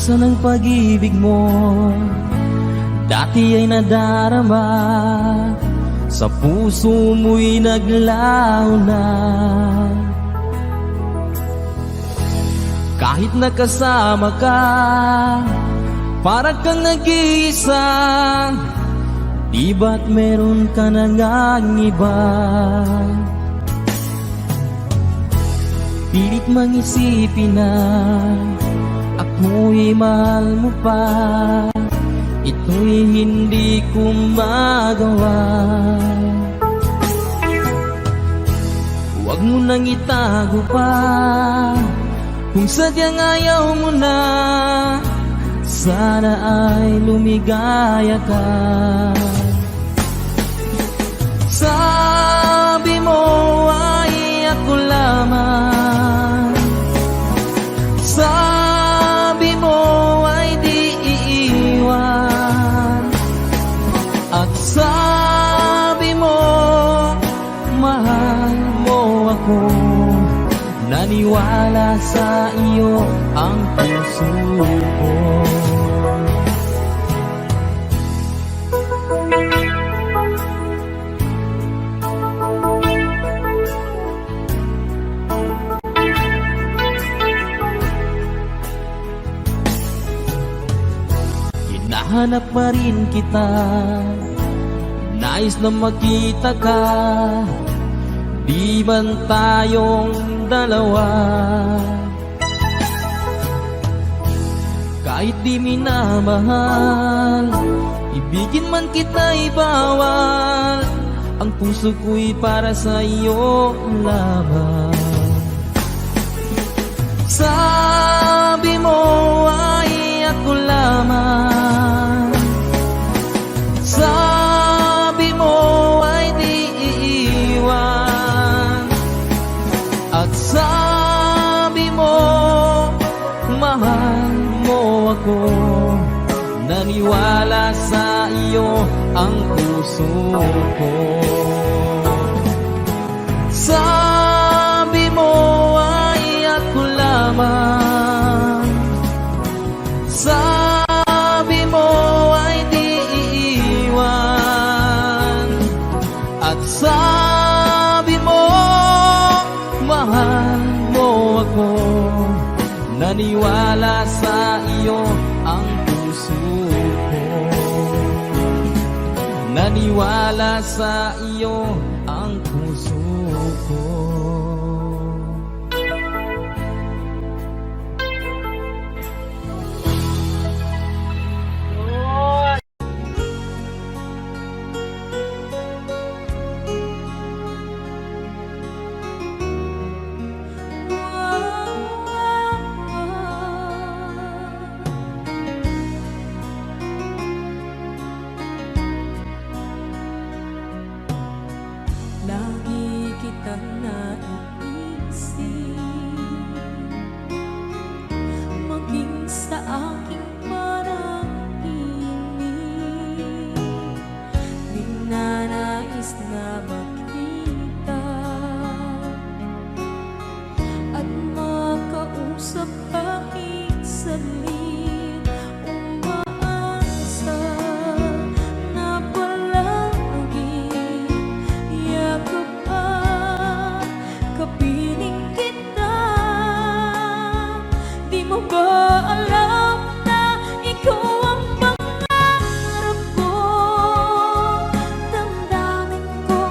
Asan ang pag-ibig mo? Dati ay nadarama, sa puso mo'y naglaho na. Kahit nakasama ka, parang kang nag-iisa. Di ba't meron ka na ngang iba? Pilit mang isipin na ako'y mahal mo pa. Ito'y hindi ko magawa. Huwag mo nang itago pa, kung sadyang ayaw mo na. Sana ay lumigaya ka. Sabi mo ay ako lamang, sabi mo ay di iiwan, at sabi mo mahal mo ako. Naniwala sa iyo ang puso ko. Hinahanap pa rin kita, nais na makita ka. Di man tayong dalawa, kahit di minamahal, ibigin man kita'y bawal. Ang puso ko'y para sa iyo lamang. Sabi mo ay ako lamang, sabi mo ay di iiwan, at sabi mo mahal mo ako. Naniwala sa iyo ang puso ko. Sabi mo ay ako lamang, sabi mo ay di iiwan, at sabi mo mahal mo ako. Naniwala sa iyo ang puso ko. Naniwala sa iyo ang puso ko. Lagi kitang naiisip, maging sa aking parang inig. Di na nais na makita at makausap kahit saglit. Umaasa na palagi yakap at kapiling kita. Di mo ba alam na ikaw ang pangarap ko? Damdamin ko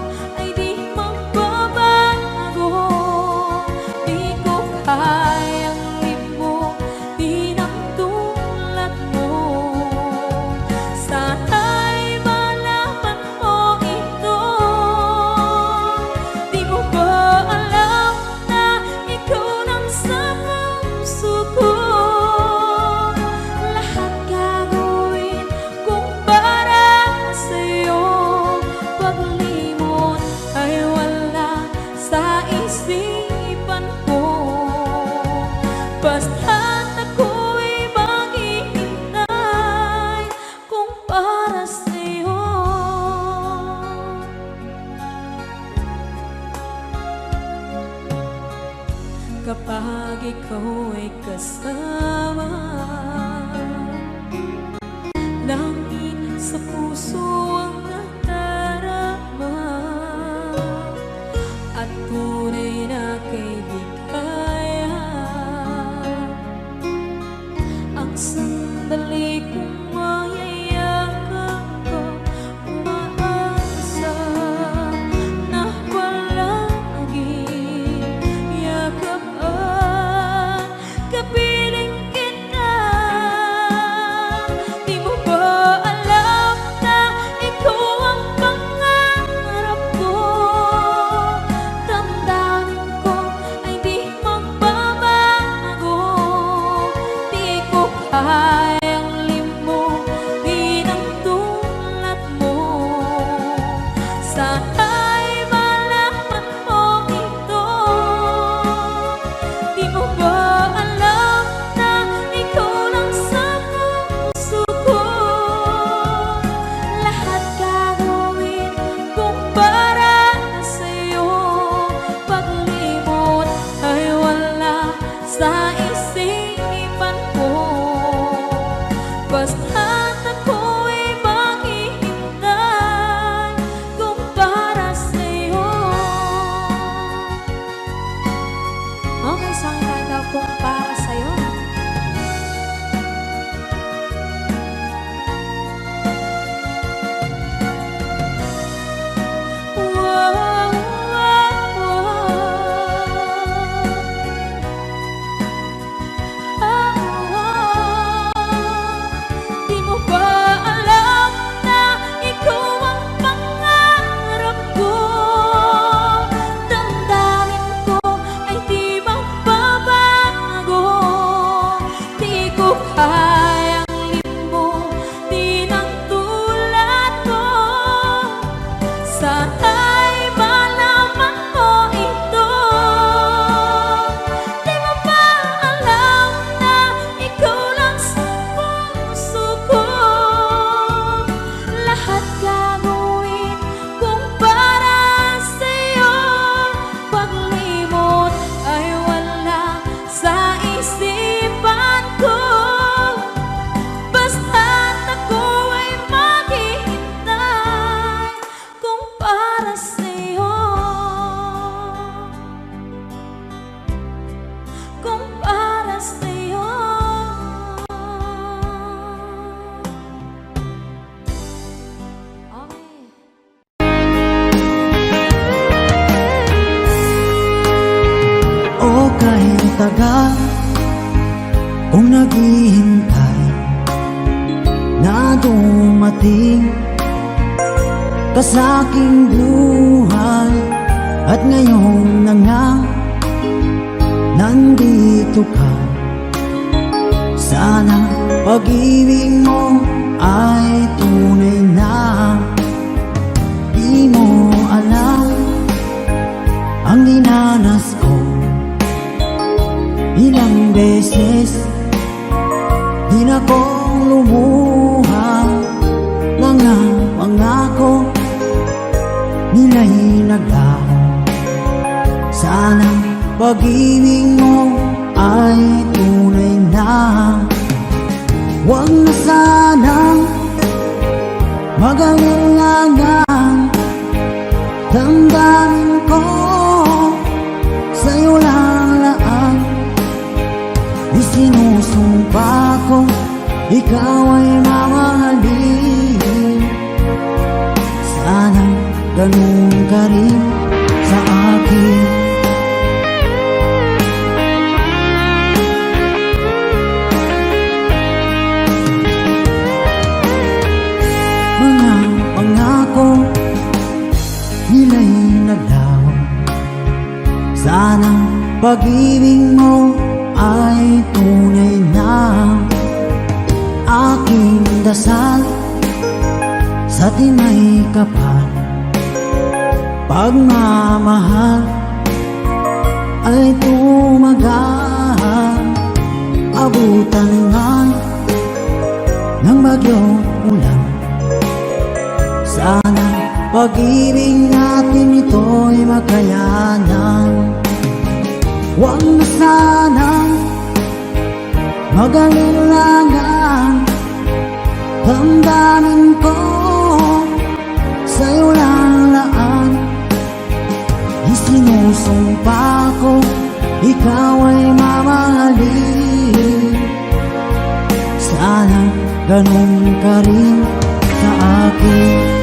ay di magbabago. Di ko kayang limutin ang tulad mo. Sana'y malaman mo ito. Di mo ba alam na ikaw nang sa puso ko? Lahat gagawin kung para sa'yo. Paglimot ay wala sa isipan ko. Basta't ako'y maghihintay kung para sa'yo. Kapag ikaw ay kasama, tagal kong naghihintay na dumating ka sa aking buhay, at ngayon na nga nandito ka. Sana pag-ibig mo ay tunay na. Di mo alam ang dinanas ko, ilang beses din akong lumuha. Mga pangako nila'y naglaho. Sana pag-ibig mo ay tunay na. Huwag na sanang mag-alinlangan, damdamin ko sa'yo lang laan. Isinusumpa ko ikaw ay mamahalin. Sana ganun ka rin sa akin. Mga pangako nila'y naglaho. Sana pag-ibig mo ay tunay na. Aking dasal sa tinay kapal, pagmamahal ay tumagal. Abutan nga ng bagyong ulan. Sana pag-ibig natin ito'y makayanan. Huwag na sanang mag-alinlangan, damdamin ko sa'yo lang laan. Isinusumpa ko ikaw ay mamahalin. Sana ganun ka rin sa akin.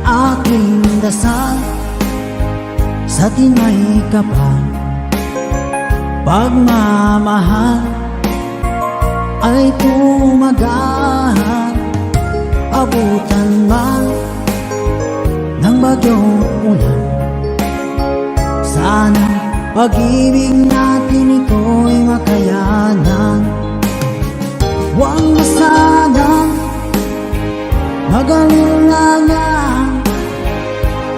Aking dasal sa tinay kapal, pagmamahal ay tumagal. Abutan man ng bagyong ulan. Sana pag-ibig natin ito'y makayanan. Huwag na sanang mag-alinlangan,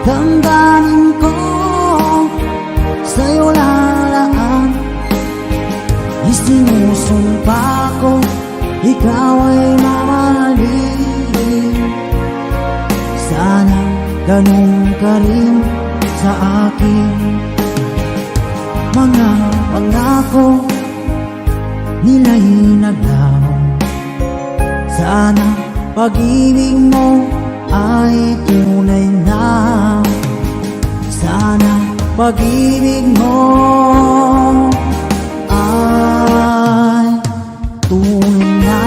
damdamin ko sa'yo lalaan. Isinusumpa ko ikaw ay mamahalin. Sana ganun ka rin sa akin. Mga pangako nila'y naglaho. Sana pag-ibig mo ay tunay na. Sana pag-ibig mo ay tunay na.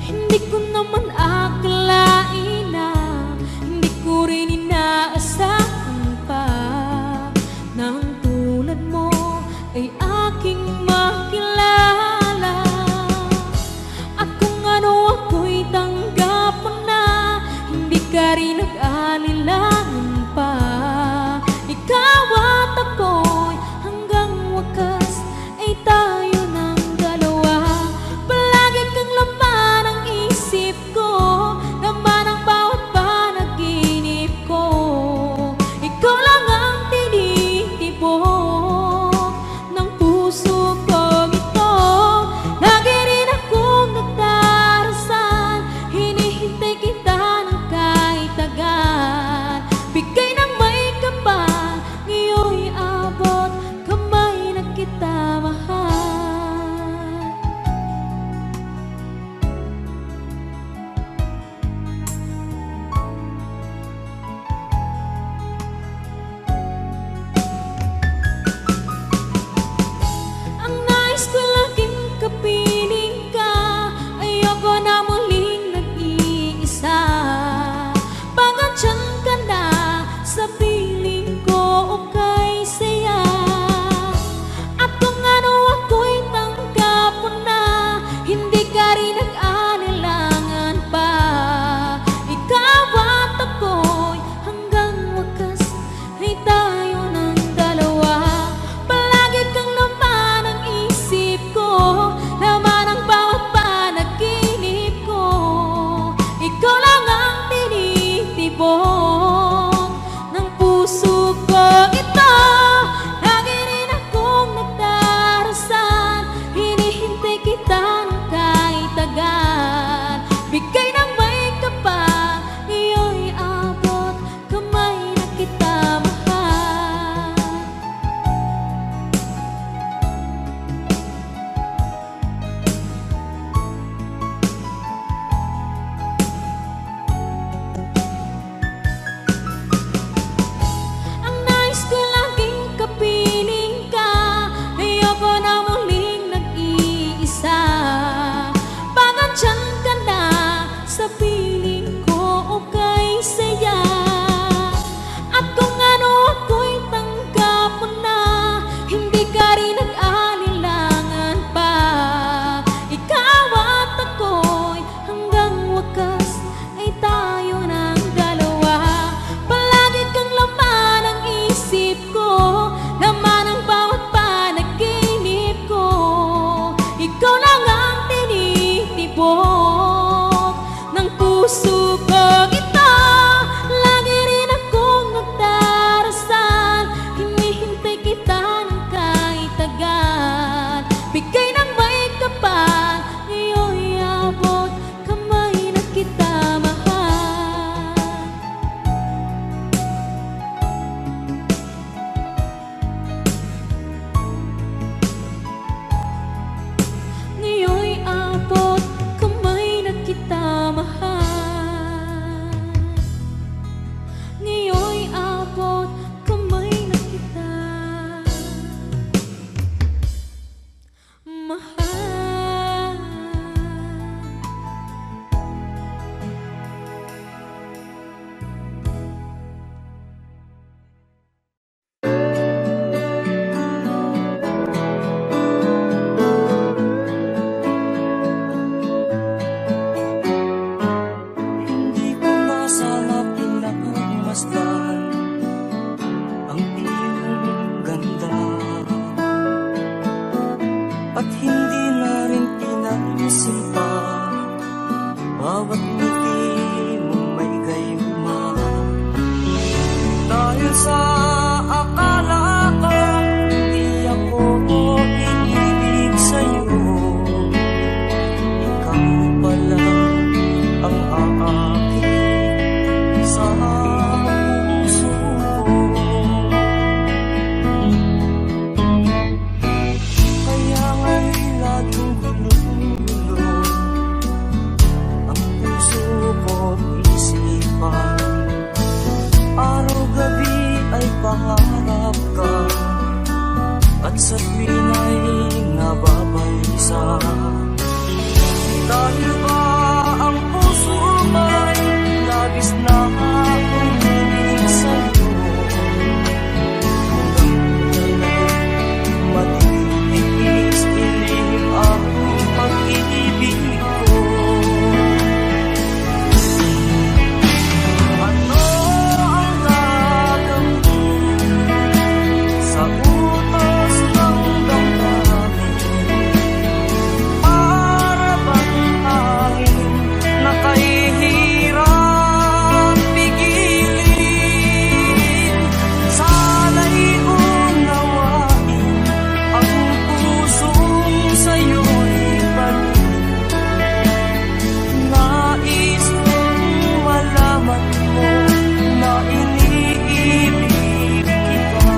Hindi ko naman akalain na hindi ko rin inaasahan pa nang tulad mo ay aking makilala. At kung ano ako'y tanggap mo na, hindi ka rin nag-alilangan pa. Ikaw at ako'y hanggang wakas ay tayo ng dalawa. Palagi kang laman ng isip ko, laman ng bawat panaginip ko. Ikaw lang ang tinitibok ng puso ko. at hindi na rin pinansin pa. Bawat ngiti mong may gayuma, dahil sa akala ko hindi ako iibig sa'yo. Ikaw pala ang aakit sa puso ko. Kaya nga'y laging gulo-gulo ang puso ko't isipan. Araw-gabi ay pangarap ka, at sa tuwin ay nababalisa. Dahil ba ang puso ko'y labis na umiibig sa'yo? Matitis-ilim ang pag-ibig ko. Ano ang gagawin sa utos ng damdamin? Para bang hangin na kahihirap pigilin? Sana'y unawain ang pusong sa'yo'y balik. Nais kong malaman mo na iniibig kita.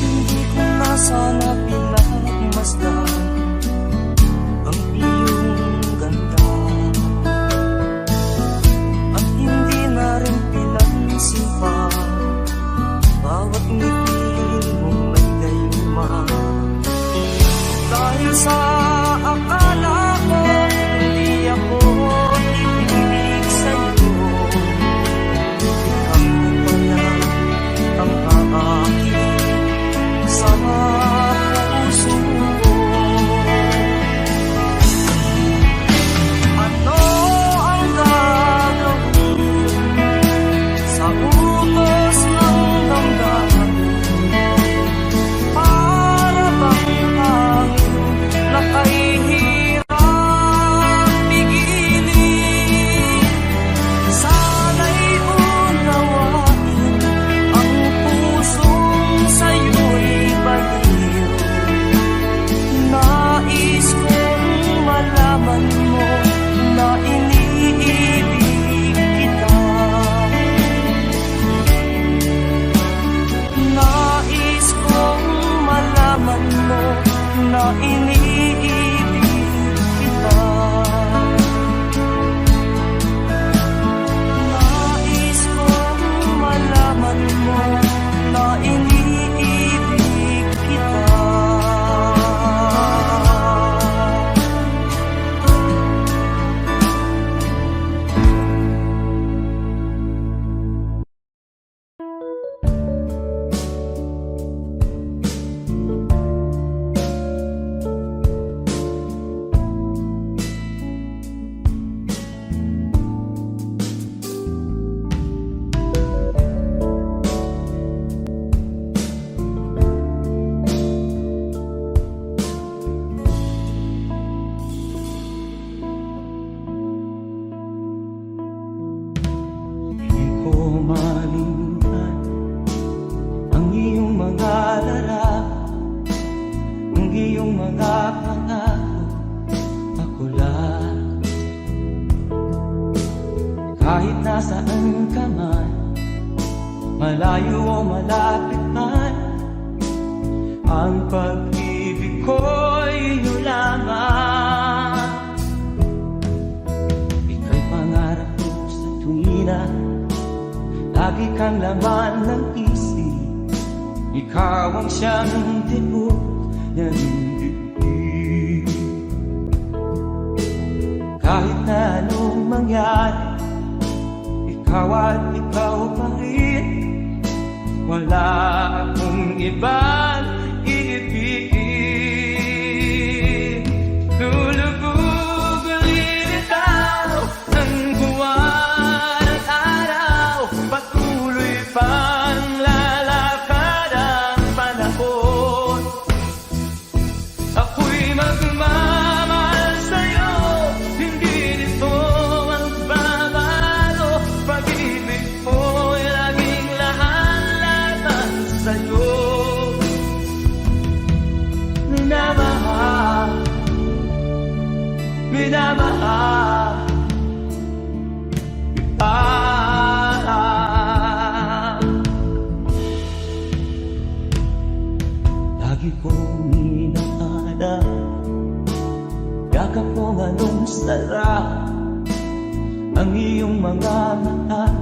Hindi ko na sana pinagmasdan ang iyong ganda, at hindi na rin pinansin pa bawat ngiti mong may gayuma. Dahil sa akala ko hindi ako iibig sa'yo. Ikaw pala ang aakit sa puso ko. Ano ang gagawin sa utos ng damdamin? Para bang hangin na kahihirap pigilin? Sana'y unawain ang pusong sa'yo'y baliw. Nais kong malaman mo na iniibig kita. Nais kong malaman mo na iniibig kita. Nais kong malaman mo na iniibig kita. Di ko malimutan ang iyong mga larawan, ang iyong mga pangako. Ako lang, kahit nasaan ka man, malayo o malapit man, ang pag-ibig ko'y iyo lamang. Ika'y pangarap ko sa tuwina, lagi kang laman ng isip. Ikaw ang siyang tibok ng dibdib. Kahit na anong mangyari, ikaw at ikaw pa rin. Wala akong ibang iibigin. Lulubog ang initaw ng minamahal kita. Lagi kong inaala, yakap mo anong sarap, ang iyong mga mata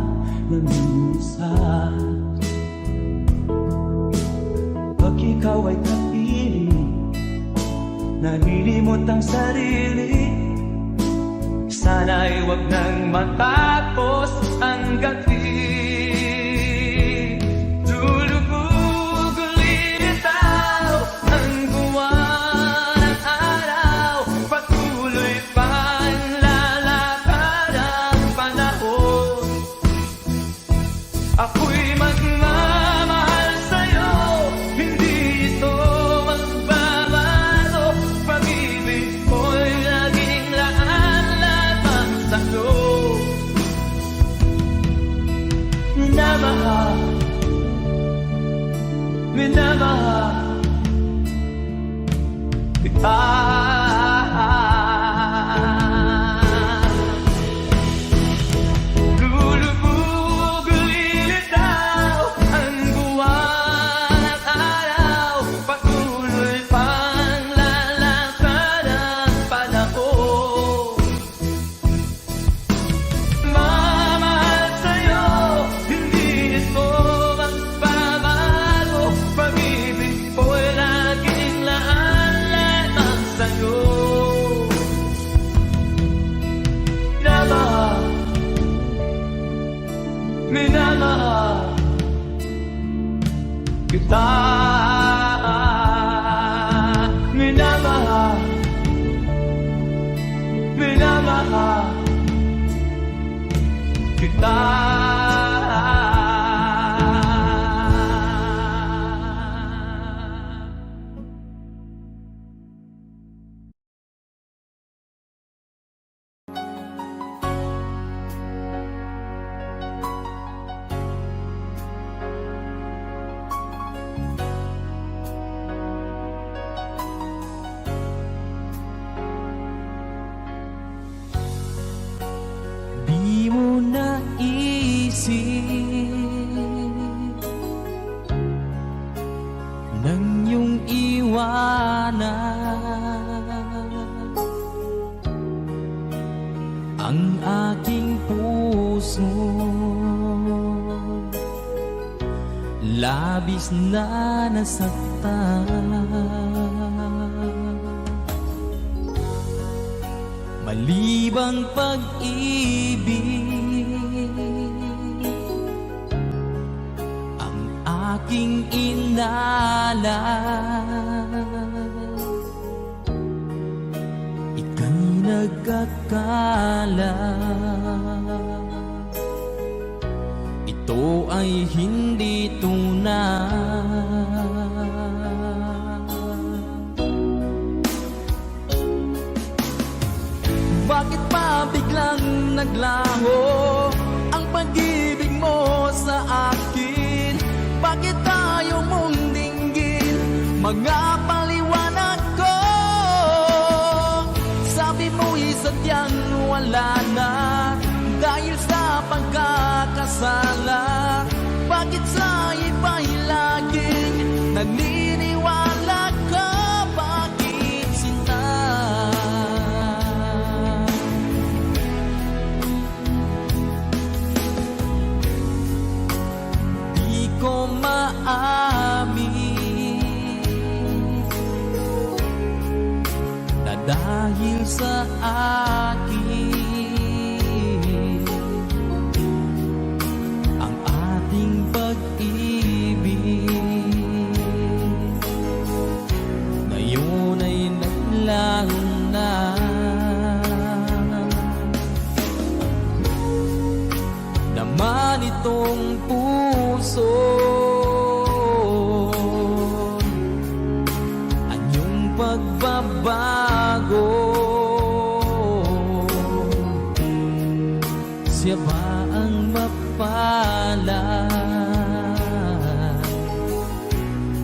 na minsan. Pag ikaw ay kapiling, nalilimot ang sarili, sana'y wag nang matapos ang gabi. Lulubog ulitaw ang buwan at araw, patuloy pang lalakad ang panahon. Ako'y magmamahal sa'yo, hindi ito magbabago. Pag-ibig ko'y laging laan lamang sa'yo. Minamahal, minamahal kita. Lulubog ulitaw ang buwan at araw, patuloy pang lalakad ang panahon. Mamahal sa'yo, hindi ito magbabago. Pag-ibig ko'y laging laan lamang sa'yo. Minamahal, minamahal kita. Minamahal, minamahal kita. Di mo naisip nang iyong iwanan ang aking puso, labis na nasaktan. Malibang pag-ibig ang aking inalan, ika'y nagkakala, ito ay hindi tunay. Bakit pa biglang naglaho ang pag-ibig mo sa akin? Bakit tayo mong dinggin mga paliwanag ko? Sabi mo'y sadyang wala na dahil sa pagkakasala. Bakit sa iba'y laging naniniwala ka? Bakit sinta? Di ko maamin na dahil sa akin ang ating pag-ibig ngayon ay naglaho na. Naman itong puso anyong pagbabago, siya ba ang mapalad?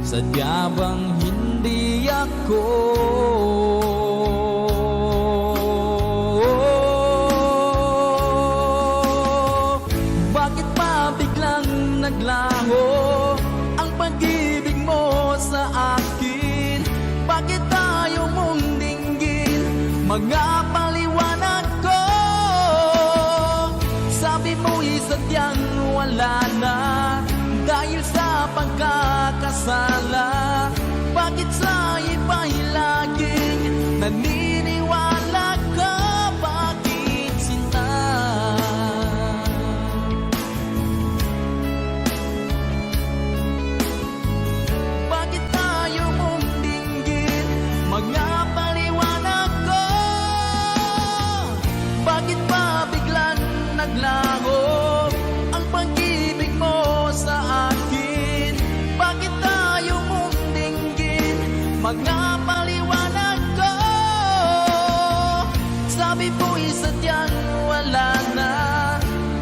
Sadya bang hindi ako? mga paliwanag ko. Sabi mo'y sadyang wala na dahil sa pagkakasala. Bakit sa iba'y laging naniniwala ka? Bakit sinta? Bakit tayo mong dinggin? Mga paliwanag ko. Bakit ba biglang naglaho ang pag-ibig mo sa akin? Bakit tayo mong dinggin? Mga paliwanag ko. Sabi mo'y sadyang wala na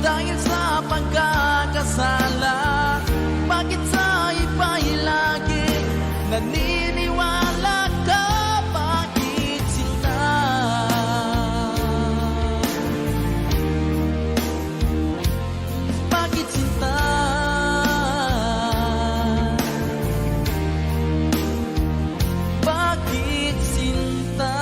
dahil sa pagkakasala. Bakit sa iba'y laging naniniwala ka? Bakit sinta? Bakit sinta? Bakit sinta?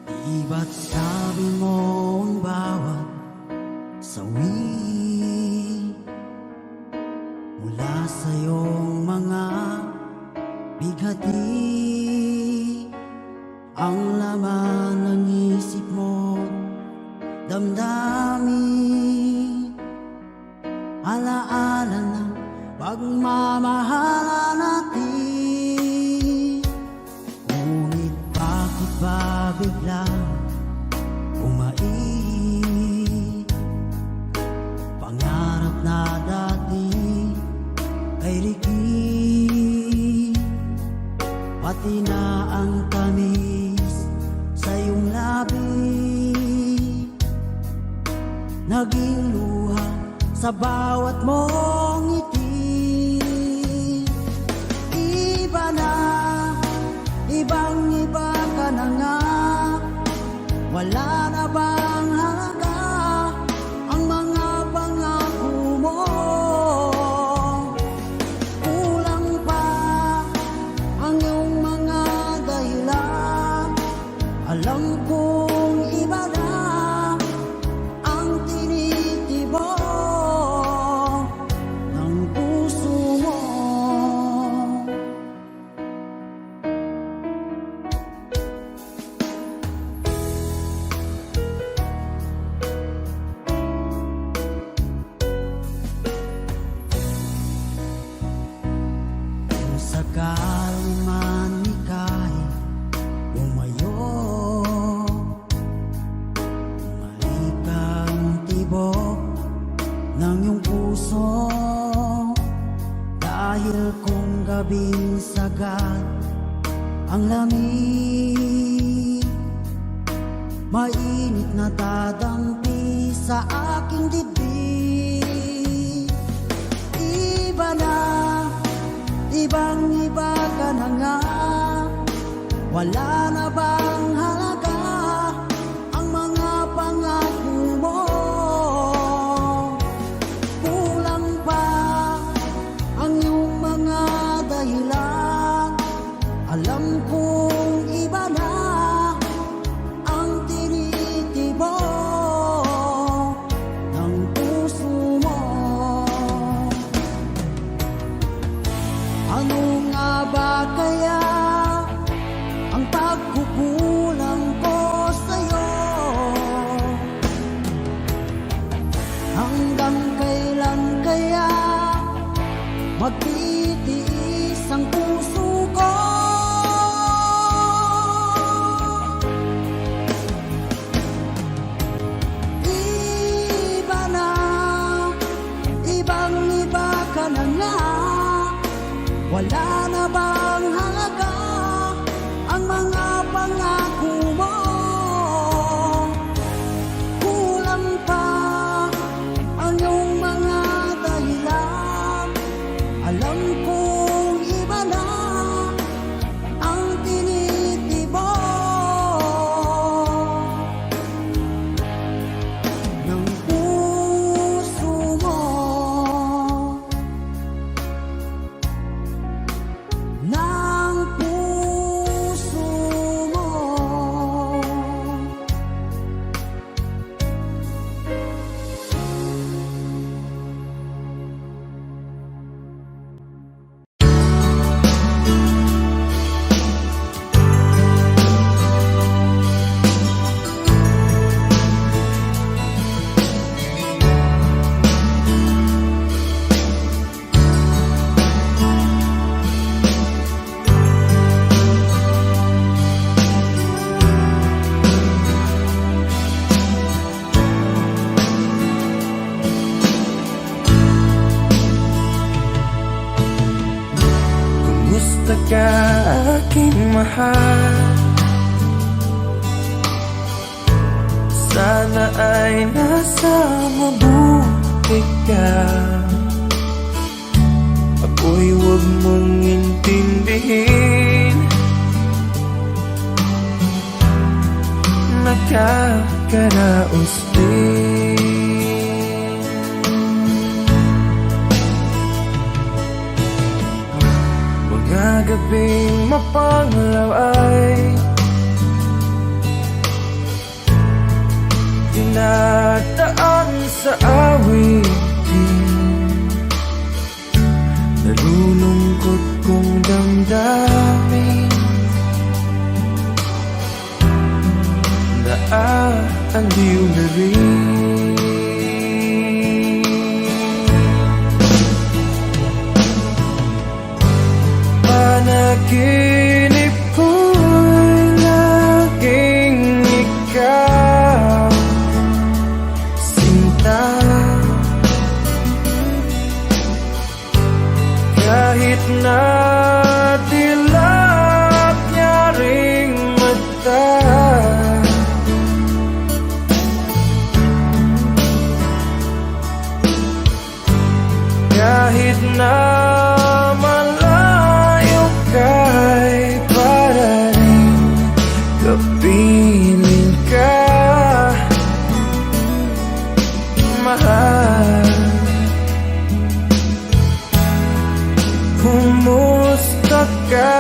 Di ba't sabi mo ang bawat sawi mula sa iyong mga bighati ang laman ng isip mo, damdamin, alaala ng pagmamahala natin. Ngunit bakit ba biglang umait? Pangarap na dati ay rikit, pati na ang tamis sa iyong labi, naging luha sa bawat mong ngiti. Iba na, ibang-iba ka na nga. Wala na bang halaga ang mga pangako mo? Kulang pa ang iyong mga dahilan. Alam kong iba na ang tinitibok ng puso mo. Kung sakali man ika'y lumayo, bumalik ang tibok ng iyong puso. Dahil kung gabing sagad ang lamig, mainit na dadampi sa aking dibdib. Iba na, ibang-iba ka na nga. Wala na bang halaga ang mga pangako mo? Kulang pa ang iyong mga dahilan. Alam kong iba na ang tinitibok ng puso mo. Ano nga ba kaya ang pagkukulang ko sa'yo? Hanggang kailan kaya magtitiis ang puso ko? Iba na, ibang-iba ka na nga. Wala na bang halaga ang mga pangako mo? ka aking mahal. Sana ay nasa mabuti ka. Ako'y huwag mong intindihin, nakakaraos din. Mga gabing mapanglaw ay dinadaan sa awitin. Nalulungkot kong damdamin, naaaliw na rin. Panaginip ko'y laging ikaw, sinta. Kahit na dilap niya ring mata, kahit na malayo ka'y para rin kapiling ka, mahal. Kumusta ka?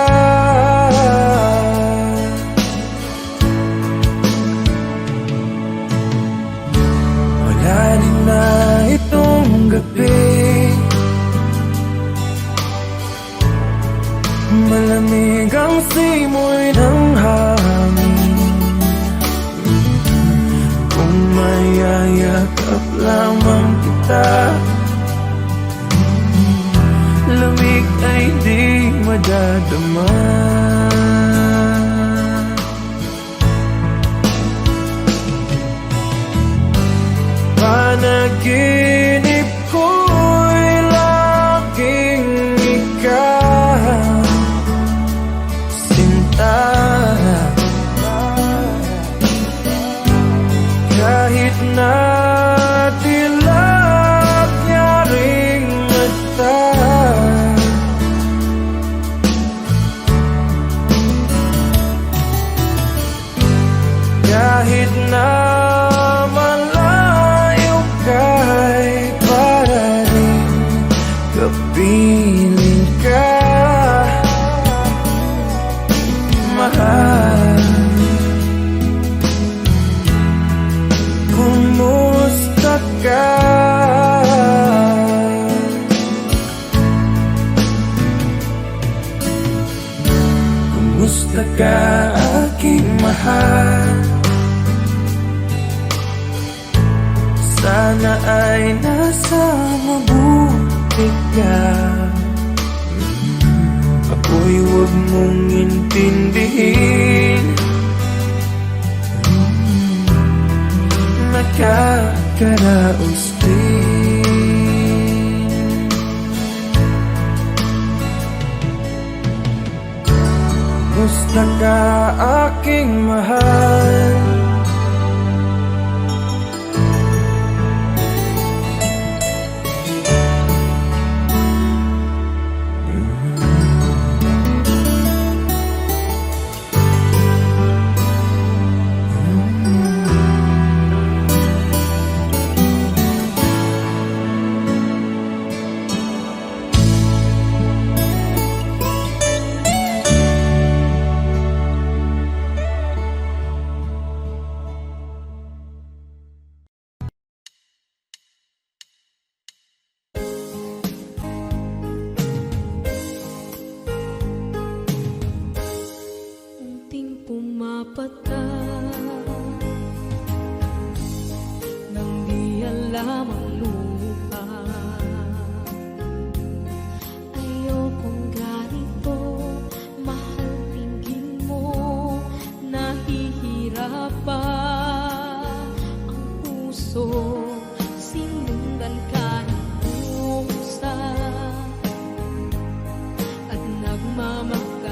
Malalim na itong gabi, malamig ang simoy ng hangin. Kung mayayakap lamang kita, lamig ay di madadama. Panaginip ko'y laging ikaw, sinta. Kahit na dilap niya ring mata, kahit na malayo ka'y para rin kapiling ka, mahal. Kumusta ka? Kumusta ka aking mahal? Sana ay nasa mabuti ka. Ako'y huwag mong intindihin, nakakaraos din. Kumusta ka aking mahal? pumapata nang di alam ang lupa. Ayokong ganito, mahal, tingin mo, nahihirapan ang puso. Sinundan ka ng pusa at nagmamahal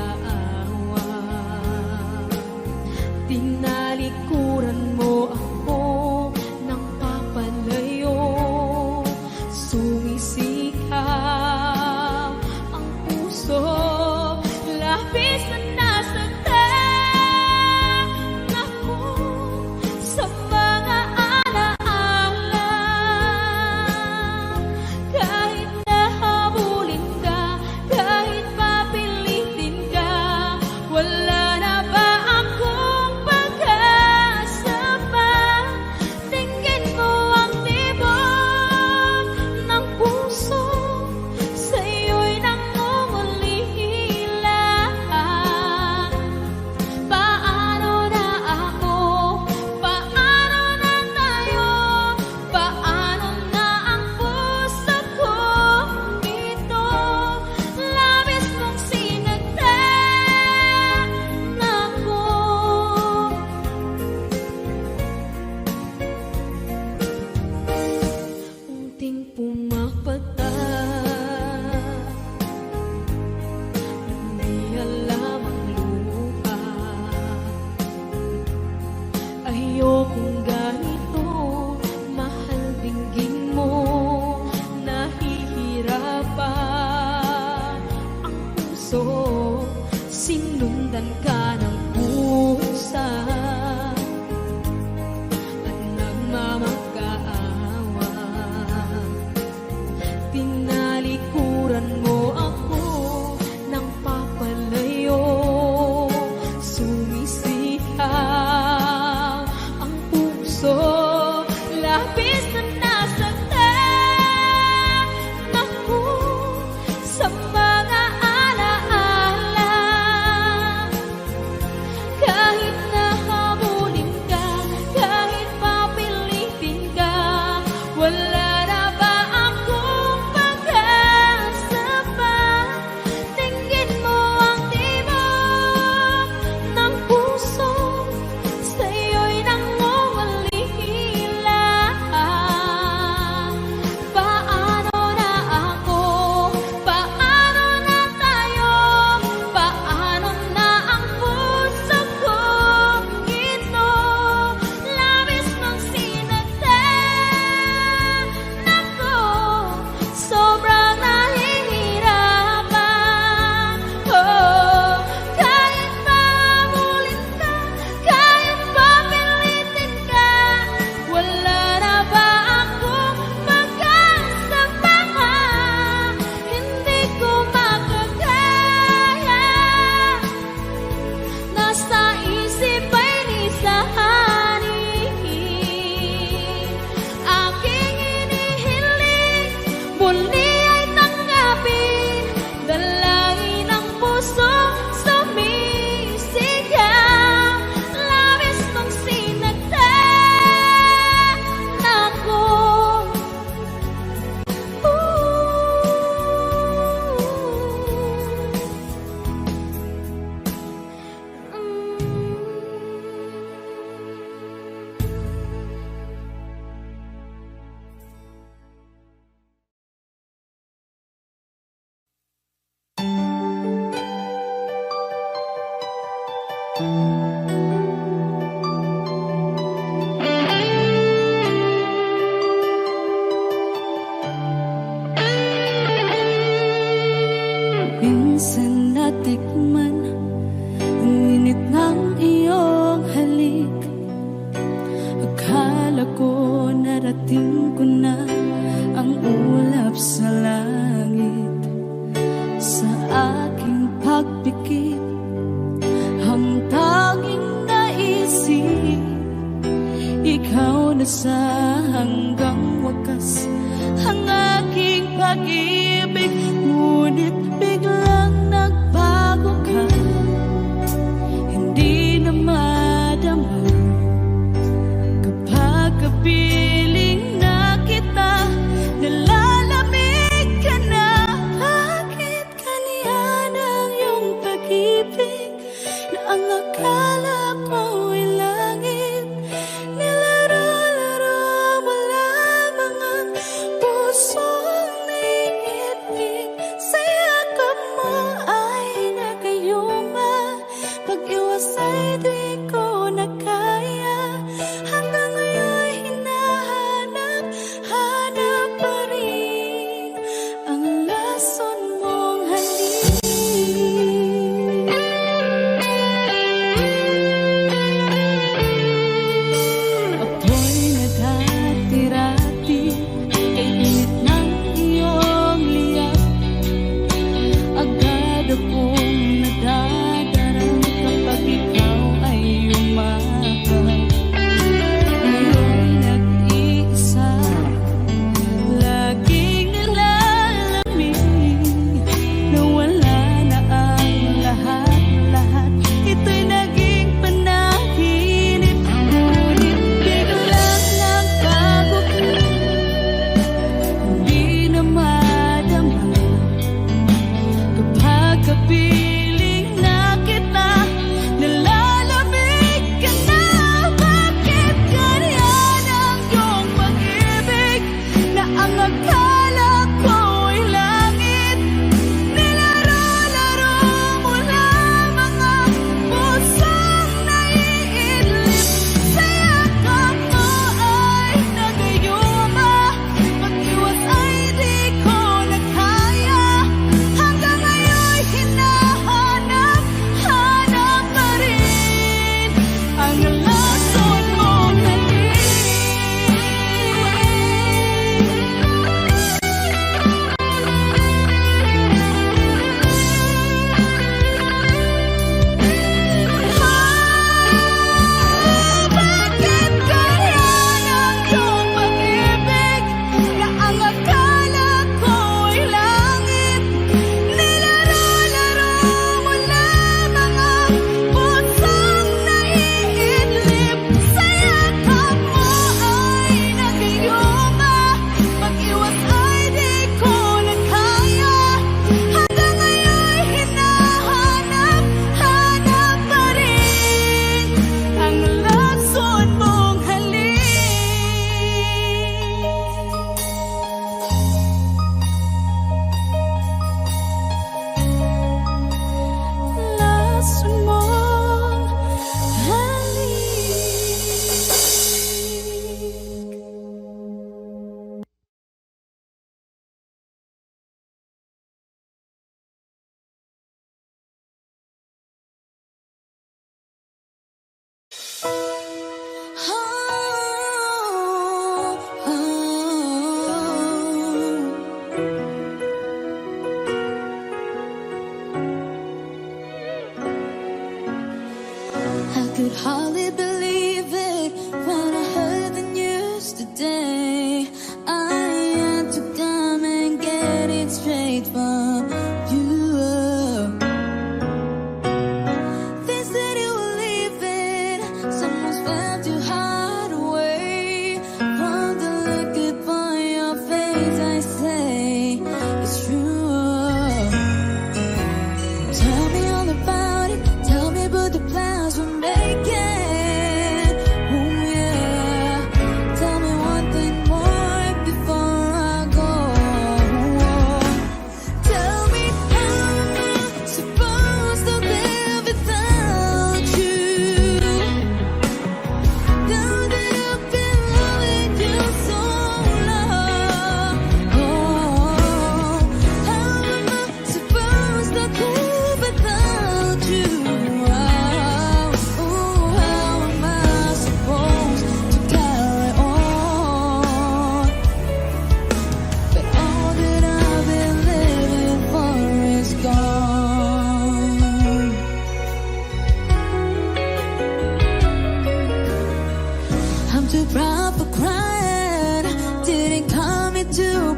labis na nasaktan ako sa mga alaala. Kahit nahabulin ka, kahit papilitin ka, wala na ba akong pag-asa pa? Tingin mo ang tibok ng puso, sa'yo'y nangungulila. Paano na ako? Paano na tayo? Paano na ang puso kong ito? Labis mong sinaktan ako, sobrang nahihirapan. Oh, kahit mahabulin ka, kahit papilitin ka, wala na ba akong pag-asa pa? Hindi ko makakaya, nasa isip ay nisahanin. Aking inihiling, muli ay tanggapin, dalangin ang puso sumisigaw. Labis mong sinaktan ako. Minsan natikman ang init ng iyong halik. Akala ko narating ko na ang ulap sa langit. Sa aking pagpikit, ang tanging naisip, ikaw na sa hanggang wakas ang aking pag-ibig. Ngunit biglang nagbago ka, hindi na madama kapag kapiling na kita, nalalamig ka na. Bakit kaniyan ang iyong pag-ibig na ang akala ko'y langit? Nilaro-laro mo lamang ang pusong naiibig. Sa yakap mo ay nagayuma, pag-iwas ay di ko na kaya. Hanggang ngayon hinahanap, hanap pa rin ang lason mong halik. Ako'y naghatirati kay init ng iyong liyap. Agad akong nadadarang kapag ikaw ay umakap. Ngayon nag-iisa, laging nalalamig, na wala na ang lahat-lahat. Ito'y naging panaginip, ngunit biglang nagbago ka, hindi na madama kapag kapiling na kita, nalalamig ka na. Bakit ganyan ang iyong pag-ibig na ang akala ko'y langit? Nilaro-laro mo lamang ang pusong naiidlip. Sa yakap mo ay nagayuma, pag-iwas ay di ko na kaya. Hanggang ngayon hinahanap, hanap pa rin ang lason mong halik.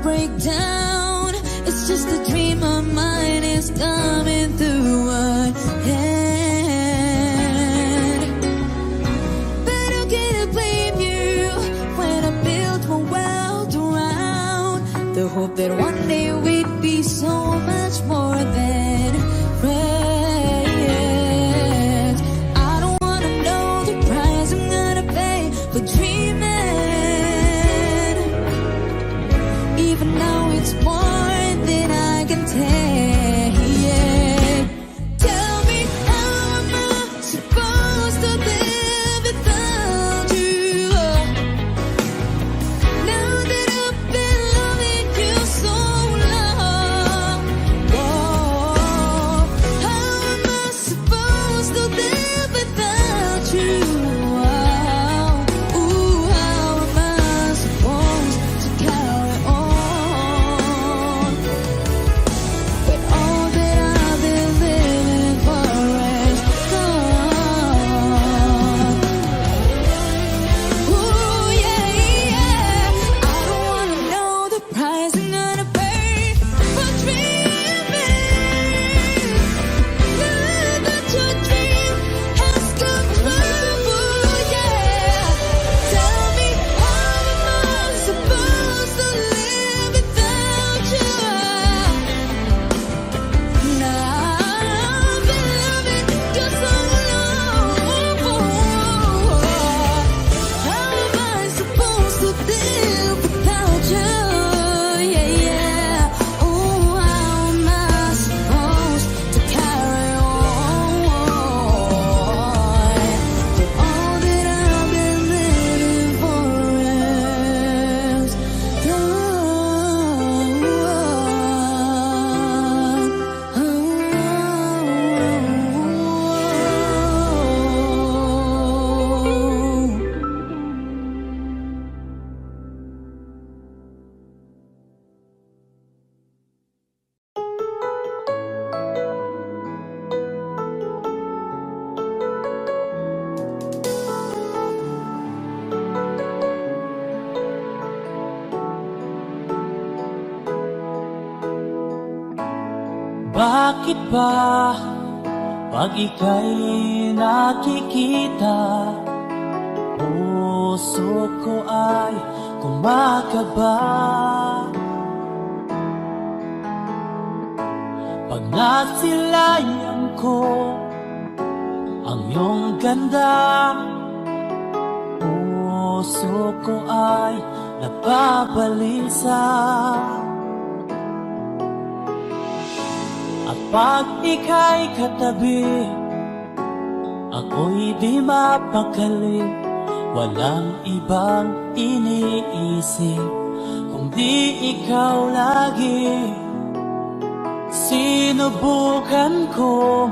break down. It's just a dream my mind is coming through my head. But how can I blame you when I built my world around the hope that one day we'd be so much more than friends? I don't wanna know the price I'm gonna pay for dreaming. Even now it's more than I can take. Tell me, how am I supposed to live without you? Now that I've been loving you so long, how am I supposed to live without you? Ooh, how am I supposed to carry on with all that I've been living for is gone? Ooh, yeah, yeah. I don't wanna know the price I'm gonna pay for dreaming. Now that your dream has come true, yeah. Tell me, how am I supposed to live without you? Now I've been loving you so long. How am I supposed to live without you? Yeah, yeah. Oh, how am I supposed to carry on with all that I've been living for is gone? Bakit ba pag ika'y nakikita, puso ko ay kumakaba? Pag nasilayan ko ang iyong ganda, puso ko ay nababalisa. At pag ika'y katabi, ako'y di mapakali. Walang ibang iniisip kundi ikaw lagi. Sinubukan ko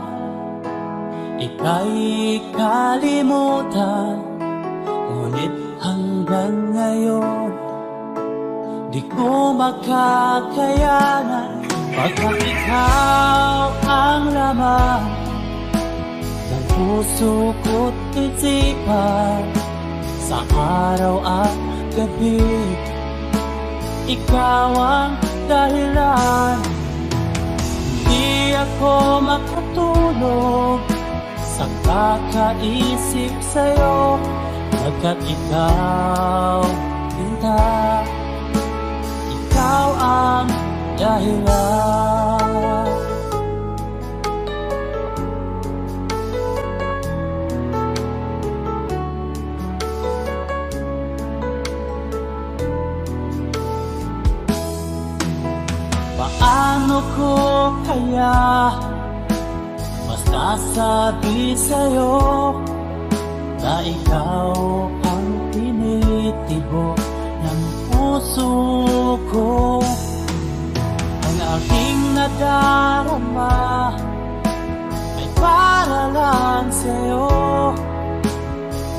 ika'y kalimutan, ngunit hanggang ngayon di ko makakayanan. Pagkat ikaw ang laman ng puso ko't isipan, sa araw at gabi, ikaw ang dahilan. Hindi ako makatulog sa kakaisip sa'yo, pagkat ikaw, Tinta, ikaw ang dahilan. Paano ko kaya masasabi sa'yo na ikaw ang tinitibok ng puso ko? Ang aking nadarama ay para lang sa'yo.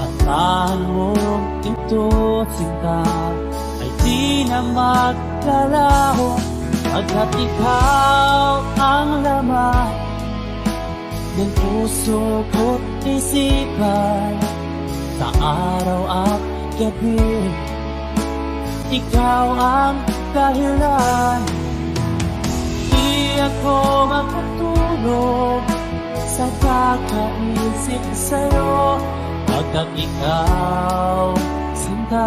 Asahan mo ito, Sinta, ay di na magkalaho, pagkat ikaw ang laman ng puso ko't isipan, sa araw at gabi, ikaw ang dahilan. Di ako makatulog sa kakaisip sa'yo, pagkat ikaw, sinta,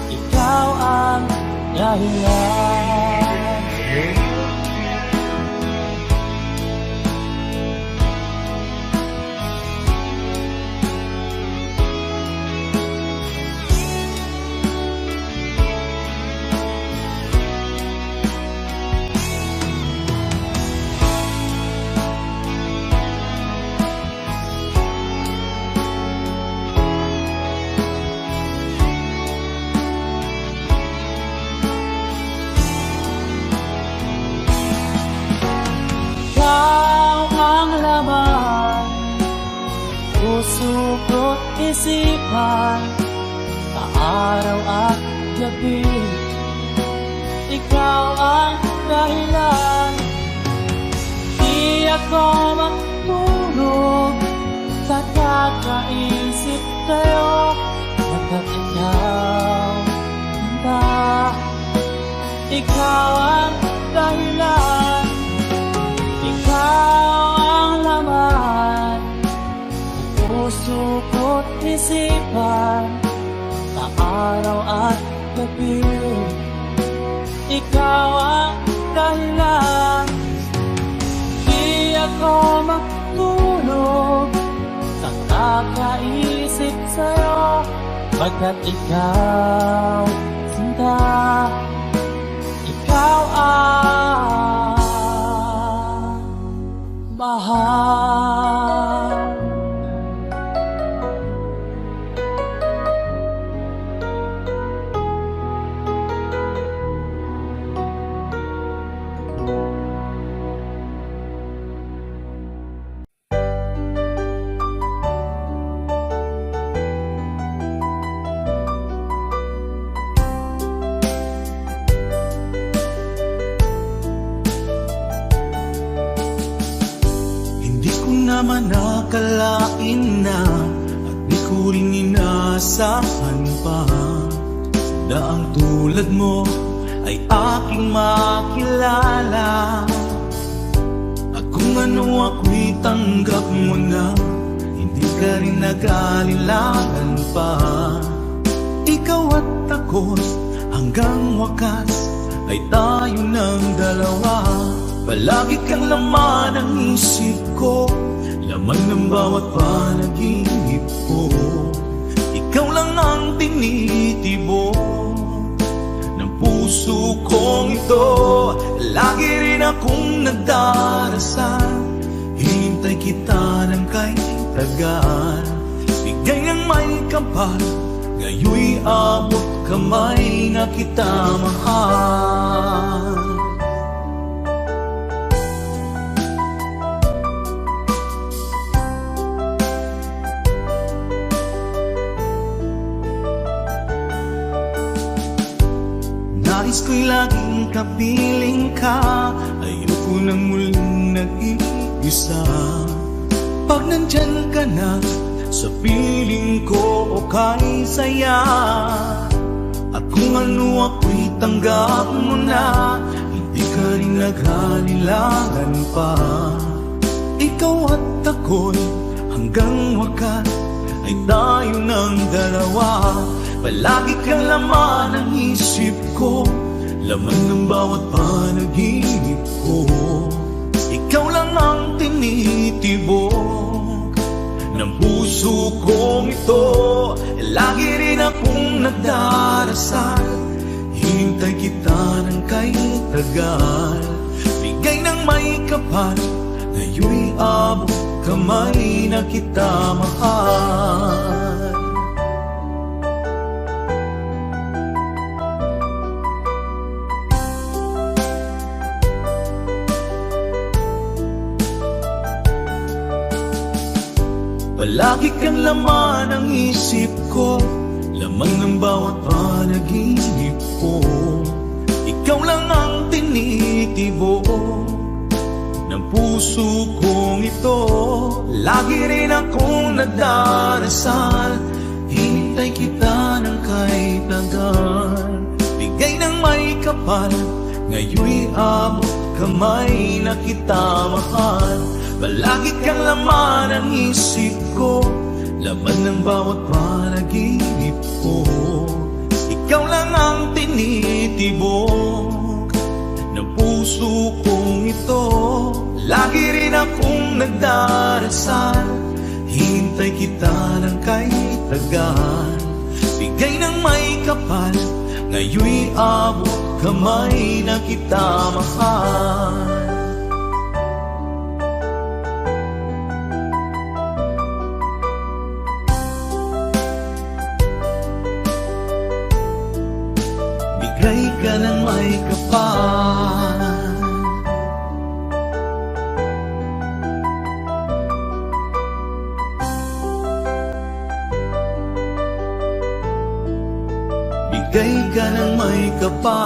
ikaw ang dahilan. Puso ko't isipan, araw at gabi, ikaw ang dahilan. Di ako matulog sa kakaisip sa'yo, pagkat ikaw, sinta, ikaw ang dahilan. Ikaw ang laman, puso ko't isipan, sa araw at gabi, ikaw ang dahilan. Di ako matulog sa kakaisip sa'yo, pagkat ikaw, sinta, ikaw ang mahal. naman nakalain na at di ko rin inaasahan pa na ang tulad mo ay aking makilala. At kung ano ako'y tanggap mo na, hindi ka rin nag-alilangan pa. Ikaw at ako'y hanggang wakas ay tayo ng dalawa. Palagi kang laman ng isip ko, laman ng bawat panaginip ko. Ikaw lang ang tinitibok ng puso kong ito. Lagi rin akong nagdarasal, hinintay kita ng kay tagal. Bigay ng may kapal, ngayoy abot kamay na kita mahal. Nais ko'y laging kapiling ka, ayoko nang muling nag-iisa. Pag nandyan ka na, sa piling ko okay saya. At kung ano ako'y tanggap mo na, hindi ka rin naghalilangan pa. Ikaw at ako'y hanggang wakas ay tayo ng dalawa. Palagi kang laman ng isip ko, laman ng bawat panaginip ko. Ikaw lang ang tinitibok ng puso kong ito. Lagi rin akong nagdarasal, hinintay kita ng kay tagal. Bigay ng may kapal, ngayoy abot kamay na kita mahal. Palagi kang laman ng isip ko, laman ng bawat panaginip ko. Ikaw lang ang tinitibok ng puso kong ito. Lagi rin akong nagdarasal, hinintay Hinintay kita ng kahit tagal, bigay ng may kapal, ngayon'y abot kamay na kita mahal. Palagi kang laman ng isip ko, laman ng bawat panaginip ko. Ikaw lang ang tinitibok ng puso kong ito. Lagi rin akong nagdarasal, hintay kita ng kahit tagal, bigay ng may kapal, ngayon'y abot kamay na kita mahal. Bigay ka ng may kapal, bigay ka ng may kapal.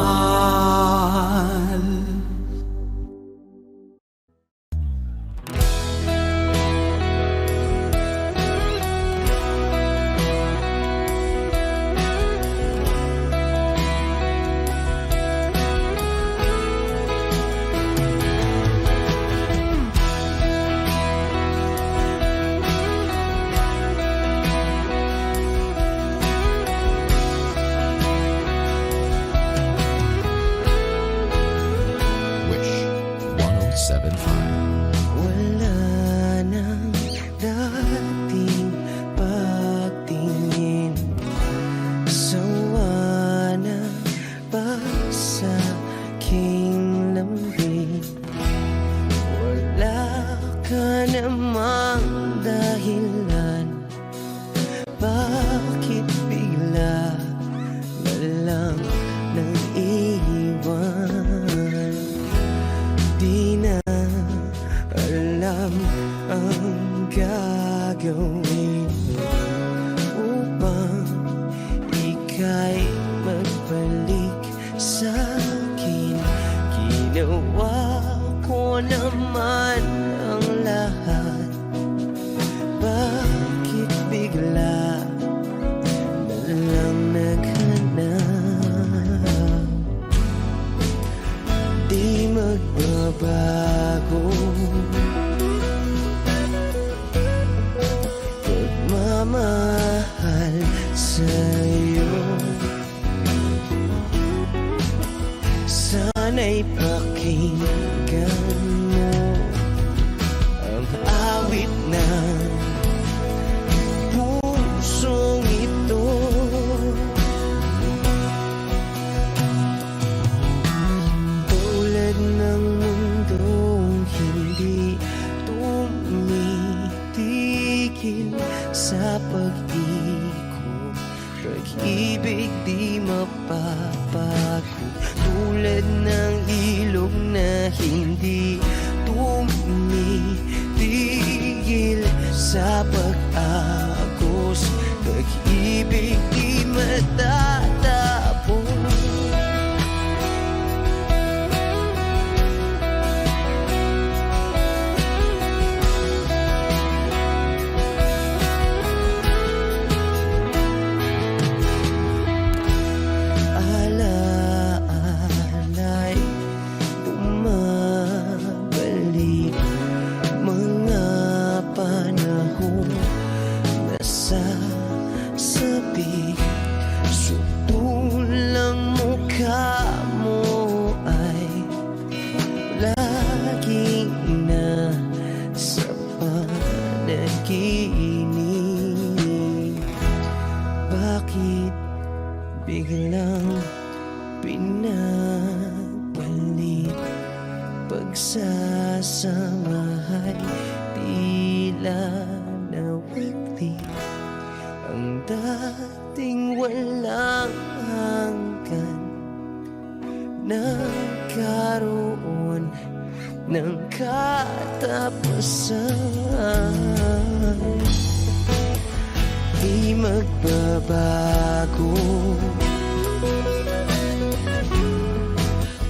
Wish 107.5. Wala nang dating pagtingin, sawa na ba sa aking lambing? Wala ka namang dahilan, bakit bigla na lang nang iwan? Di na alam ang gagawin upang ika'y magbalik sa'kin. Ginawa ko naman ang lahat, bakit bigla na lang naghanap? Di magbabago pagmamahal sa'yo. Sana'y pakinggan mo ang awit ng pusong ito. Tulad ng mundong hindi tumitigil sa pag-ikot, pag-ibig di mapapago. Tulad ng ilog na hindi tumitigil sa pag-agos, pag-ibig di matatapos. Alaala'y bumabalik, mga panahon na sasabi. Sutulang mukha mo ay laging nasa panaginip. Bakit biglang pinabalik? Pagsasamahay tila nawagli, ang dating walang hanggan nagkaroon ng katapusan. Di magbabago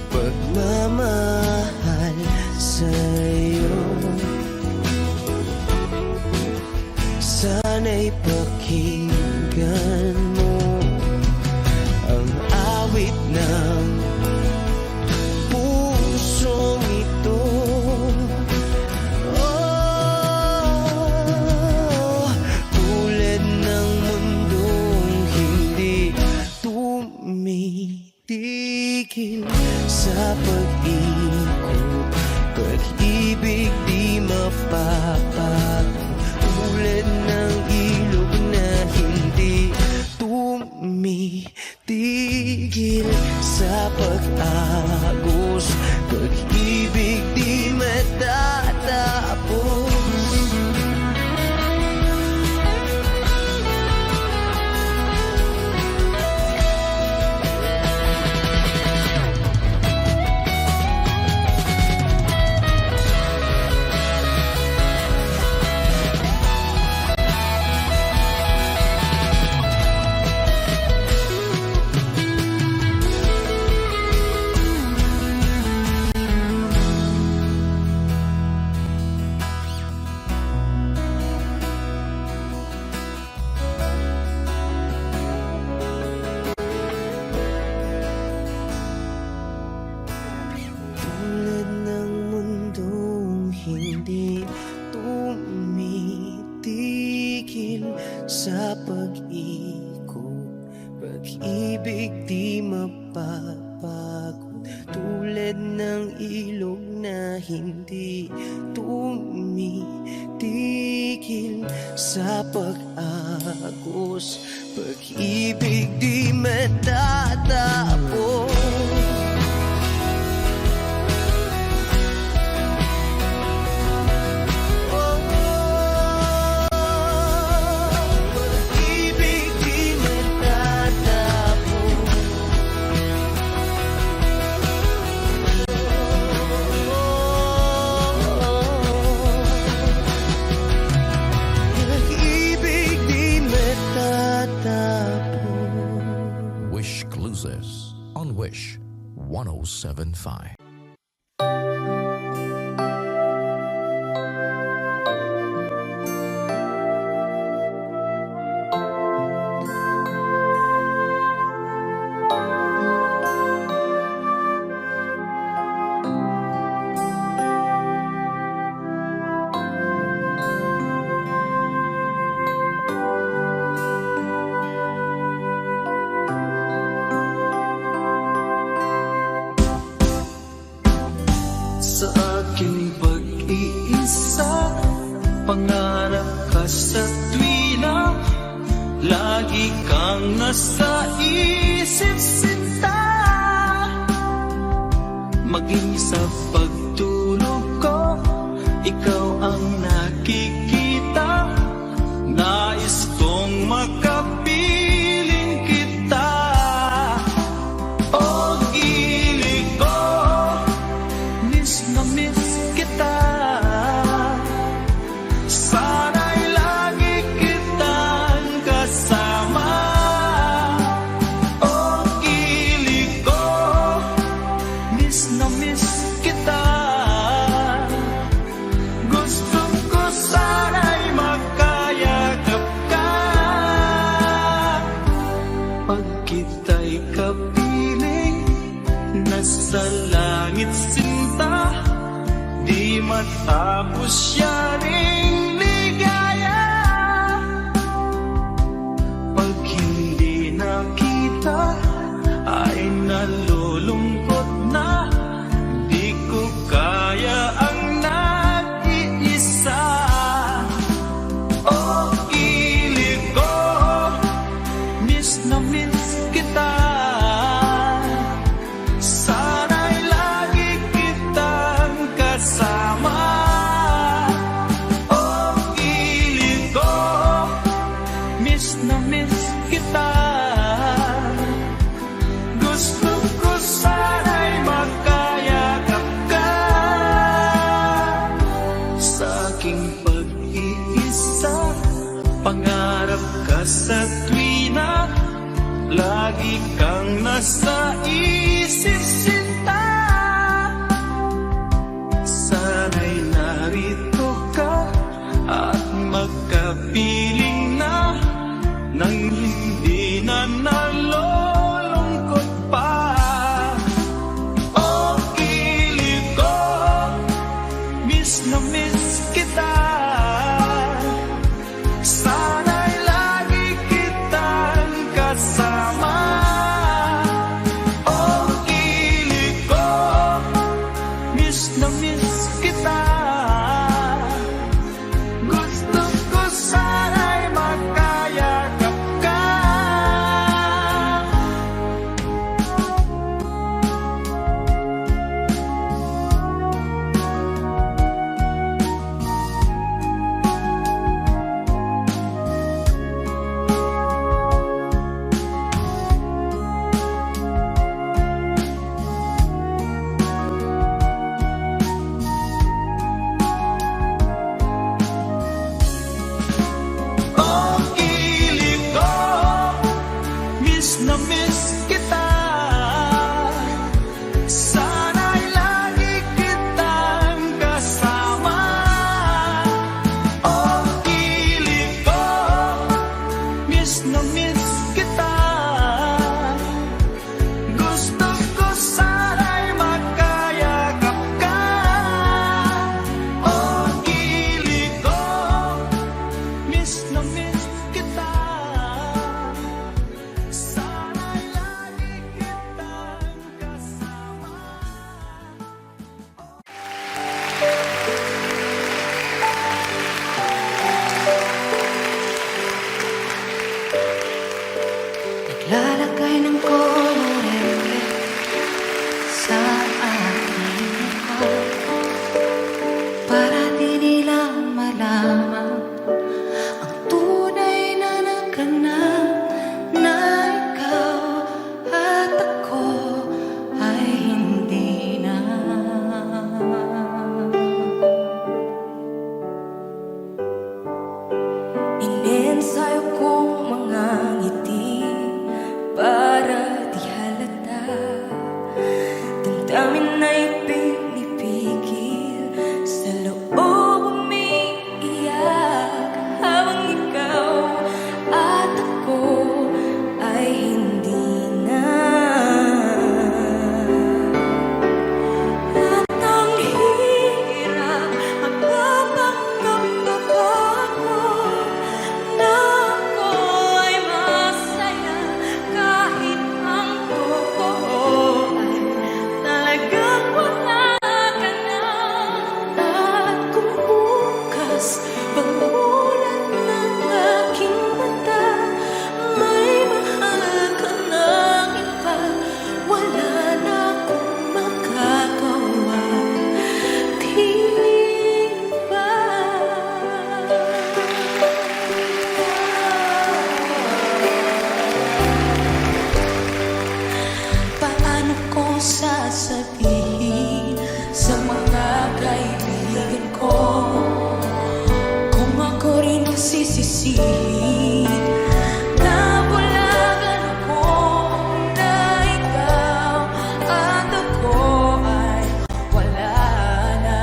pagmamahal sa'yo. Sana'y pakinggan ng pusong ito. Oh, tulad ng mundong hindi tumitigil sa pag-ikot, pag-ibig di mapapago, tulad ng ilog na hindi tumitigil sa pag-agos, pag-ibig di matatapos. Tulad ng mundong hindi tumitigil sa pag-ikot, pag-ibig di mapapagod, tulad ng ilog na hindi tumitigil sa pag-agos, pag-ibig di matatapos. Wish Cruises on Wish 107.5. Sa aking pag-iisa, pangarap ka sa tuwina, lagi kang nasa isip sinta. Maging sa pagtulog ko, ikaw ang nakikita. Nais kong makapiling kita. O gilig ko, miss na miss kita. Sana'y lagi kitang kasama. O gilig ko, miss na miss kita. Gusto ko sana'y makayakap ka. Pag kita'y kapiling, nasa langit sinta, di matapos yaring ligaya. Pag hindi nakita, ay nalulungkot na, di ko kaya ang nag-iisa. O gilig ko, miss na miss kita. Sana'y lagi kitang kasama. O gilig ko, miss na miss kita. Gusto ko sana'y makayakap ka. Sa aking pag-iisa, pangarap ka sa tuwina, lagi kang nasa isip sinta. Sana'y narito ka at magkapiling na, nang hindi na nalulungkot pa. damdamin ay pinipigil, sa loob umiiyak, habang ikaw at ako ay hindi na. At ang hirap, magpapanggap ako na ako ay masaya, kahit ang totoo ay talagang wala ka na. At kung bukas pagmulat ng aking mata, may mahal ka ng iba, wala na akong makagawa, di ba? Paano ko sasabihin sa mga kaibigan ko kung ako rin nagsisisi? Nabulagan ako na ikaw at ako ay wala na.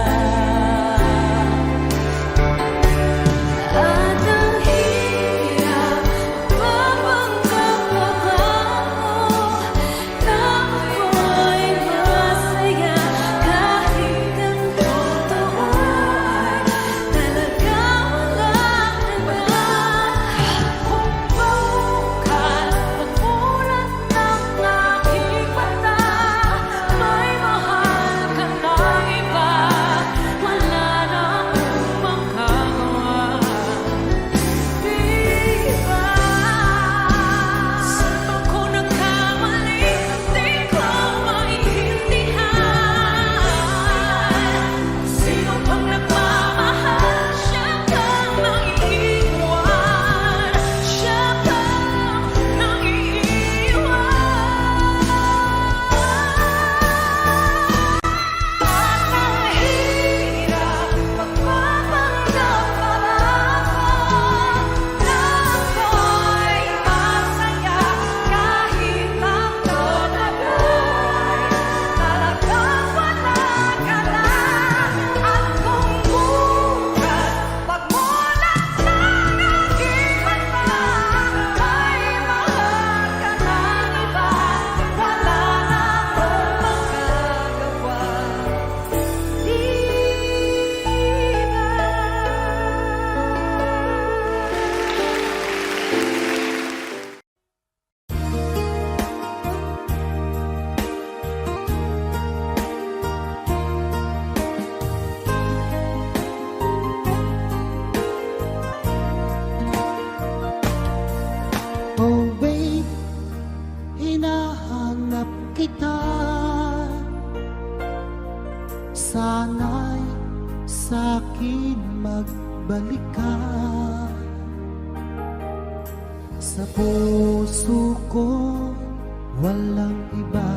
At ang hirap, mapanggap ako na ako'y masaya, kahit ang totoo ay talagang wala ka na. Kung bukas pagmulat ng aking mata, may mahal ka ng iba, wala na akong magagawa, di ba? Saan ba ko nagkamali? Di ko maintindihan. Sino bang nagmamahal? Siya bang nangiiwan? Siya bang nangiiwan? At ang hirap, magpapanggap ako na ako'y masaya, kahit ang totoo ay talagang wala ka na. At kung bukas pagmulat ng aking mata, may mahal ka ng iba, wala na akong magagawa, di Oh babe, hinahanap kita. Sana'y sa'kin magbalik ka. Sa puso ko walang iba,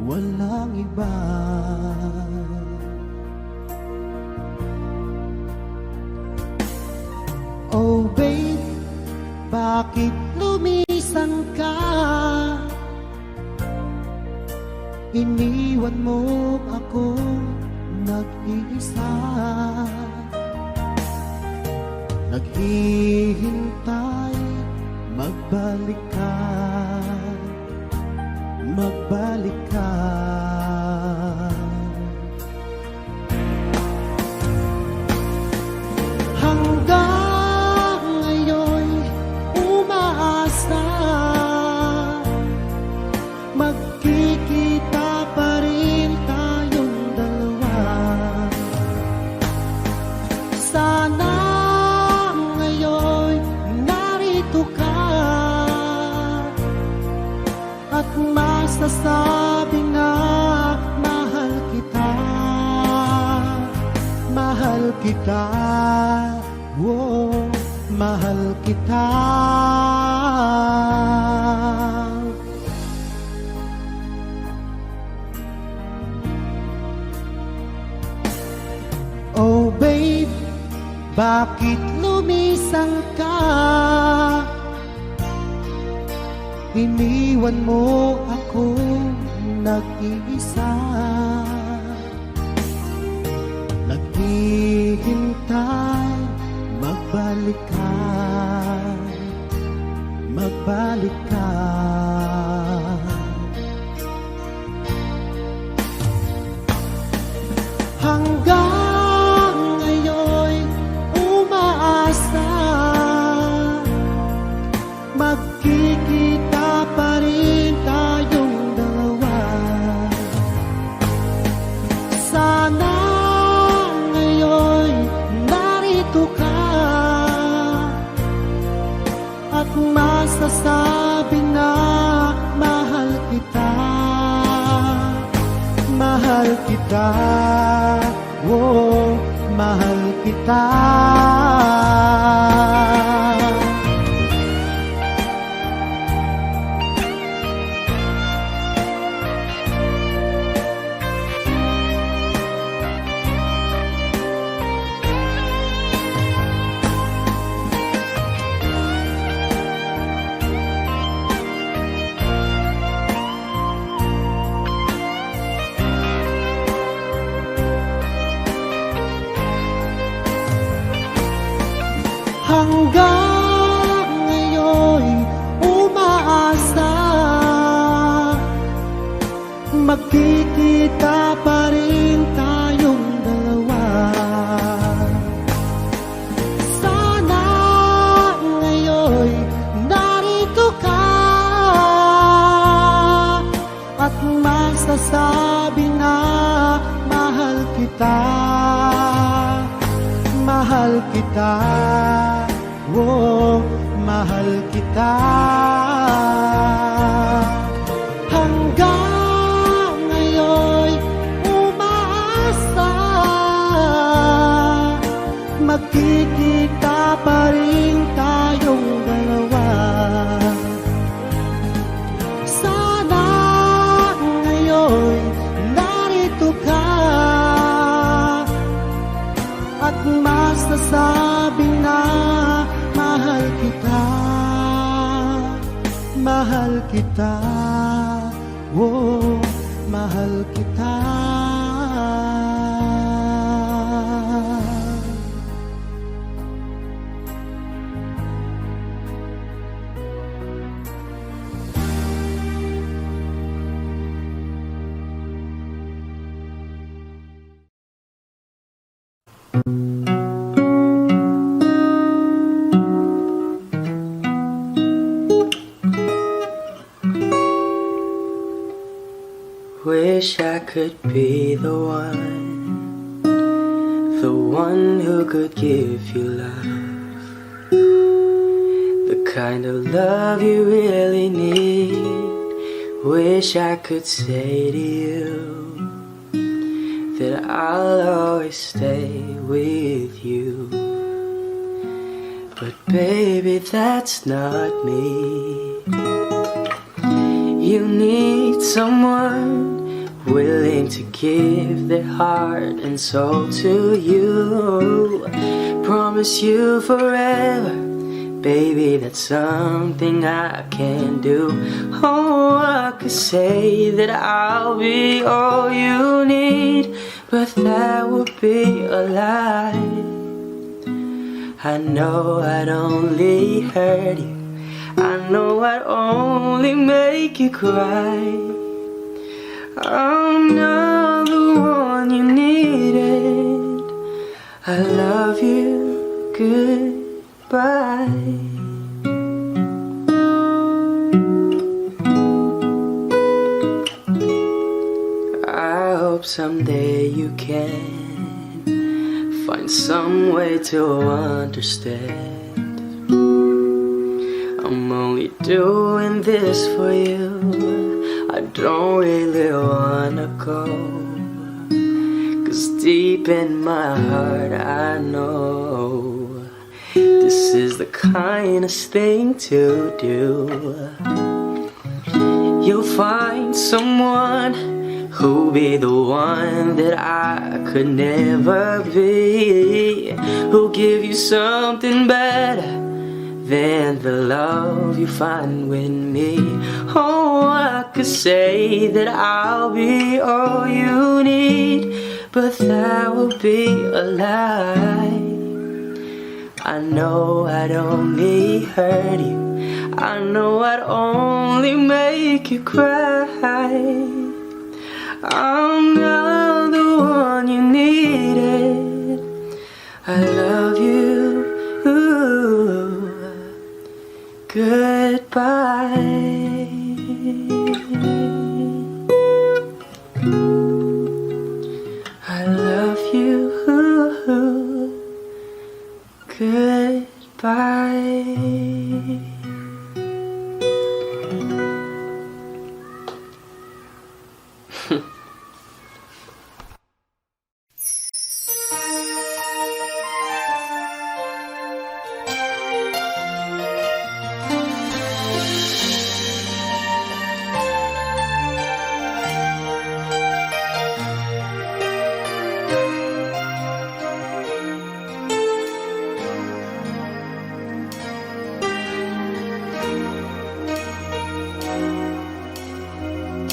walang iba. Oh babe, bakit lumisan ka? Iniwan mo ako nag-iisa, naghihintay, magbalik ka, magbalik ka. Hanggang ngayon umaasa, magkikita pa rin tayong dalawa. Sana ngayon narito ka at masasabi na mahal kita, mahal kita, oh, mahal kita. Oh babe, bakit lumisan ka? Iniwan mo ako nag-iisa, naghihintay, magbalik ka, magbalik ka. Hanggang ngayon'y umaasa, magkikita pa rin tayong dalawa. Sana ngayon'y narito ka at masasabi na mahal kita, mahal kita, oh, mahal kita. Hanggang ngayon'y umaasa, magkikita pa rin tayong dalawa. Sana ngayon'y narito ka at masasabi na mahal kita, mahal kita, oh, mahal kita. Hanggang ngayon'y umaasa, magkikita pa rin tayong dalawa. Sana ngayon'y narito ka at masasabi na mahal kita, mahal kita, oh, mahal kita. Wish I could be the one who could give you love, the kind of love you really need. Wish I could say to you that I'll always stay with you, but baby, that's not me. You need someone willing to give their heart and soul to you, promise you forever, baby, that's something I can do. Oh, I could say that I'll be all you need, but that would be a lie. I know I'd only hurt you, I know I'd only make you cry. I'm not the one you needed. I love you, goodbye. I hope someday you can find some way to understand. I'm only doing this for you, I don't really wanna go, 'cause deep in my heart I know this is the kindest thing to do. You'll find someone who'll be the one that I could never be, who'll give you something better than the love you find with me. Oh, I I could say that I'll be all you need, but that would be a lie. I know I'd only hurt you, I know I'd only make you cry. I'm not the one you needed. I love you. Goodbye. I love you. Goodbye.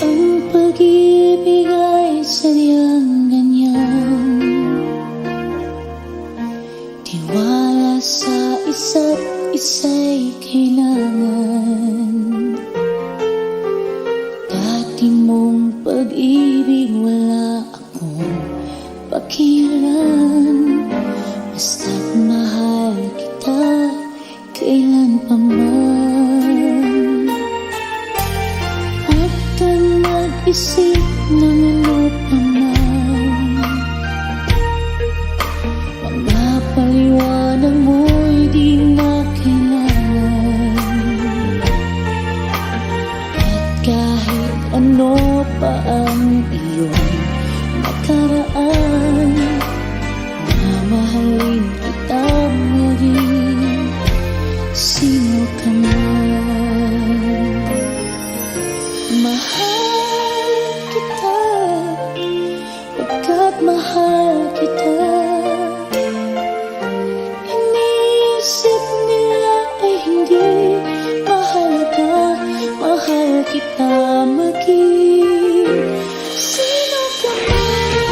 Ang pag-ibig ay sadyang ganyan, tiwala sa isa't isa'y kailangan. Dati mong pag-ibig wala akong pakialam, basta't mahal kita kailan pa man. Huwag kang mag-isip ng ano pa man, mga paliwanag mo'y di na kailangan. At kahit ano pa ang iyong nakaraan, mamahalin kita maging sino ka man. Mahal kita, pagkat mahal kita. Iniisip nila ay hindi mahalaga, mahal kita maging sino ka man.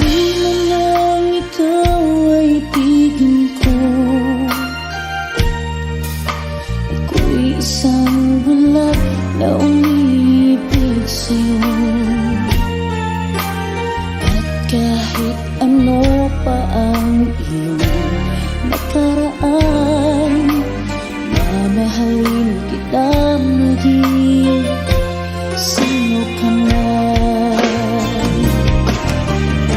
Di man lang ikaw ay ibigin ko, ako'y isang bulag na umibig sa'yo. At kahit ano pa ang iyong nakaraan, mamahalin kita maging sino ka man.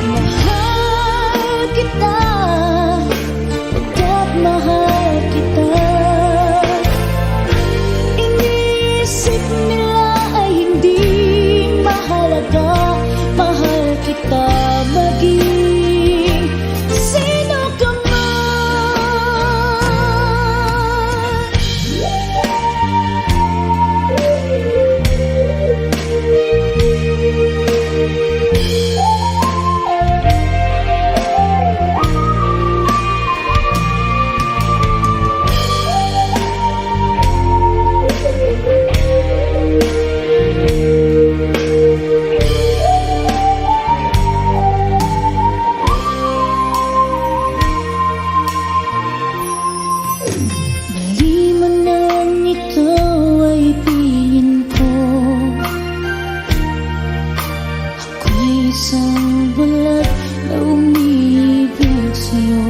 Mahal kita, pagkat mahal kita. Iniisip nila ay hindi mahalaga, mahal kita maging sino ka Mali man lang ikaw ay tingin ko, ako'y isang bulag na umibig sa'yo.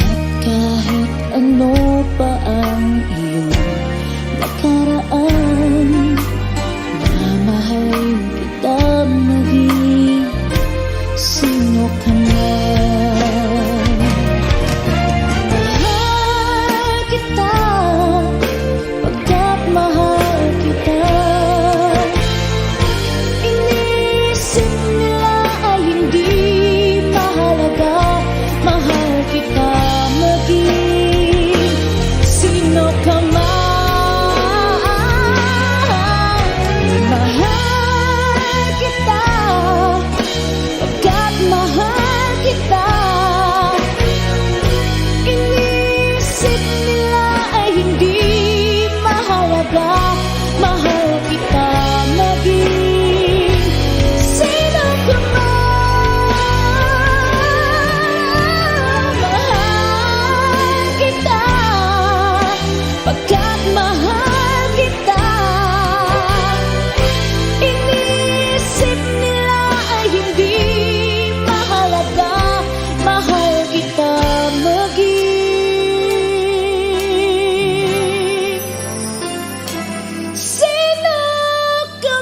At kahit ano pa ang iyong nakaraan, mamahalin kita maging sino ka man. Mahal kita, pagkat mahal kita. Iniisip nila ay hindi mahalaga, mahal kita maging sino ka man. pagkat mahal kita. Iniisip nila ay hindi mahalaga, mahal kita maging sino ka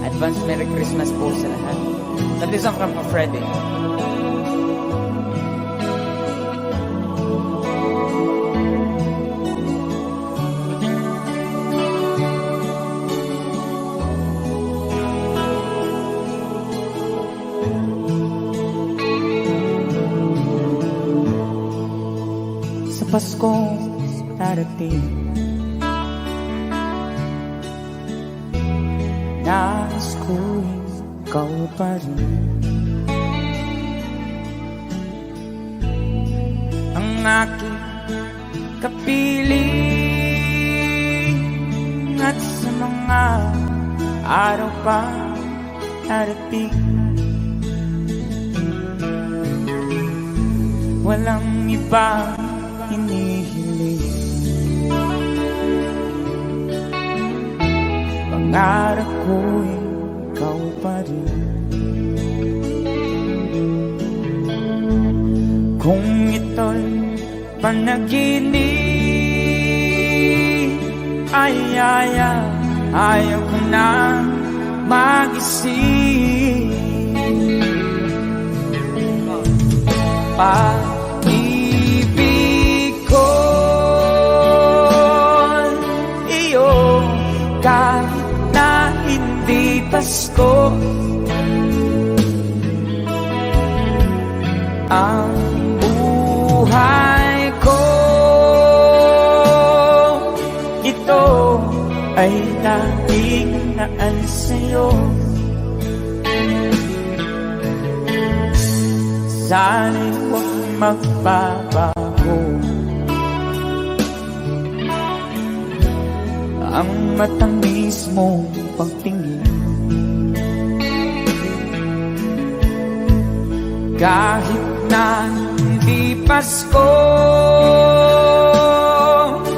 Advance Merry Christmas po sa lahat. That is from Freddy. Sa Pasko darating, nais ko'y ikaw pa rin ang aking kapiling, at sa mga araw pa darating, walang ibang hinihiling. Pangarap ko'y ikaw pa rin. Kung ito'y panaginip, ay ayaw ko na mag-isip. Pag-ibig ko'y iyo, kahit na hindi Pasko. Ang buhay ko, ito ay laging naan sa'yo. Sana'y huwag magbabago ang matamis mong pagtingin. Kahit na hindi Pasko,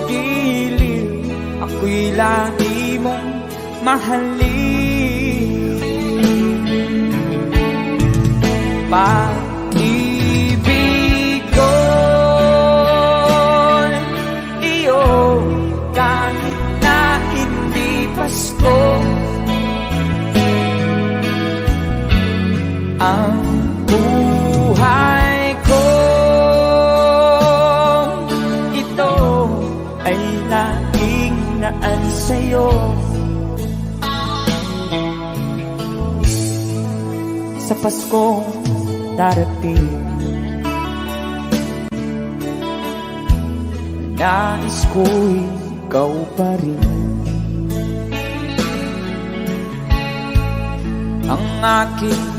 giliw, ako'y lagi mong mahalin. Pag-ibig ko'y iyo, kahit na hindi Pasko. Ang buhay ko, ito ay laging naan sa'yo. Sa Pasko darating, nais ko'y ikaw pa rin ang aking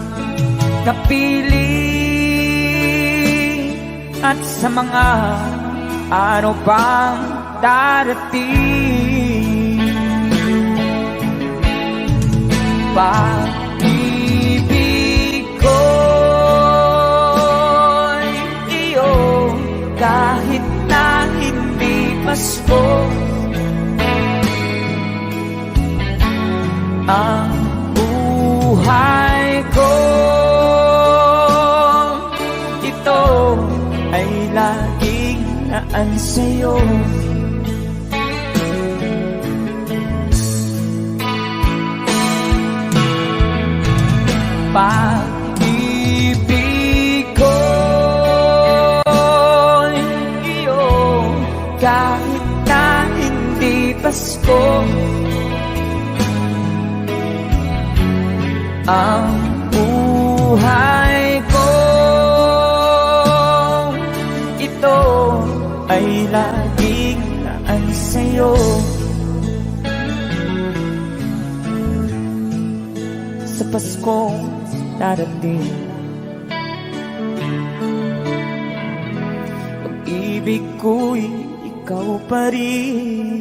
kapiling, at sa mga araw pang darating, pag-ibig ko'y iyo, kahit na hindi Pasko. Ang buhay ko, ito ay laging naan sa'yo. Pag-ibig ko'y iyo, kahit na hindi Pasko. Ang buhay ko, ito ay laging naan sa'yo. sa Paskong darating. Pag-ibig ko'y ikaw pa rin.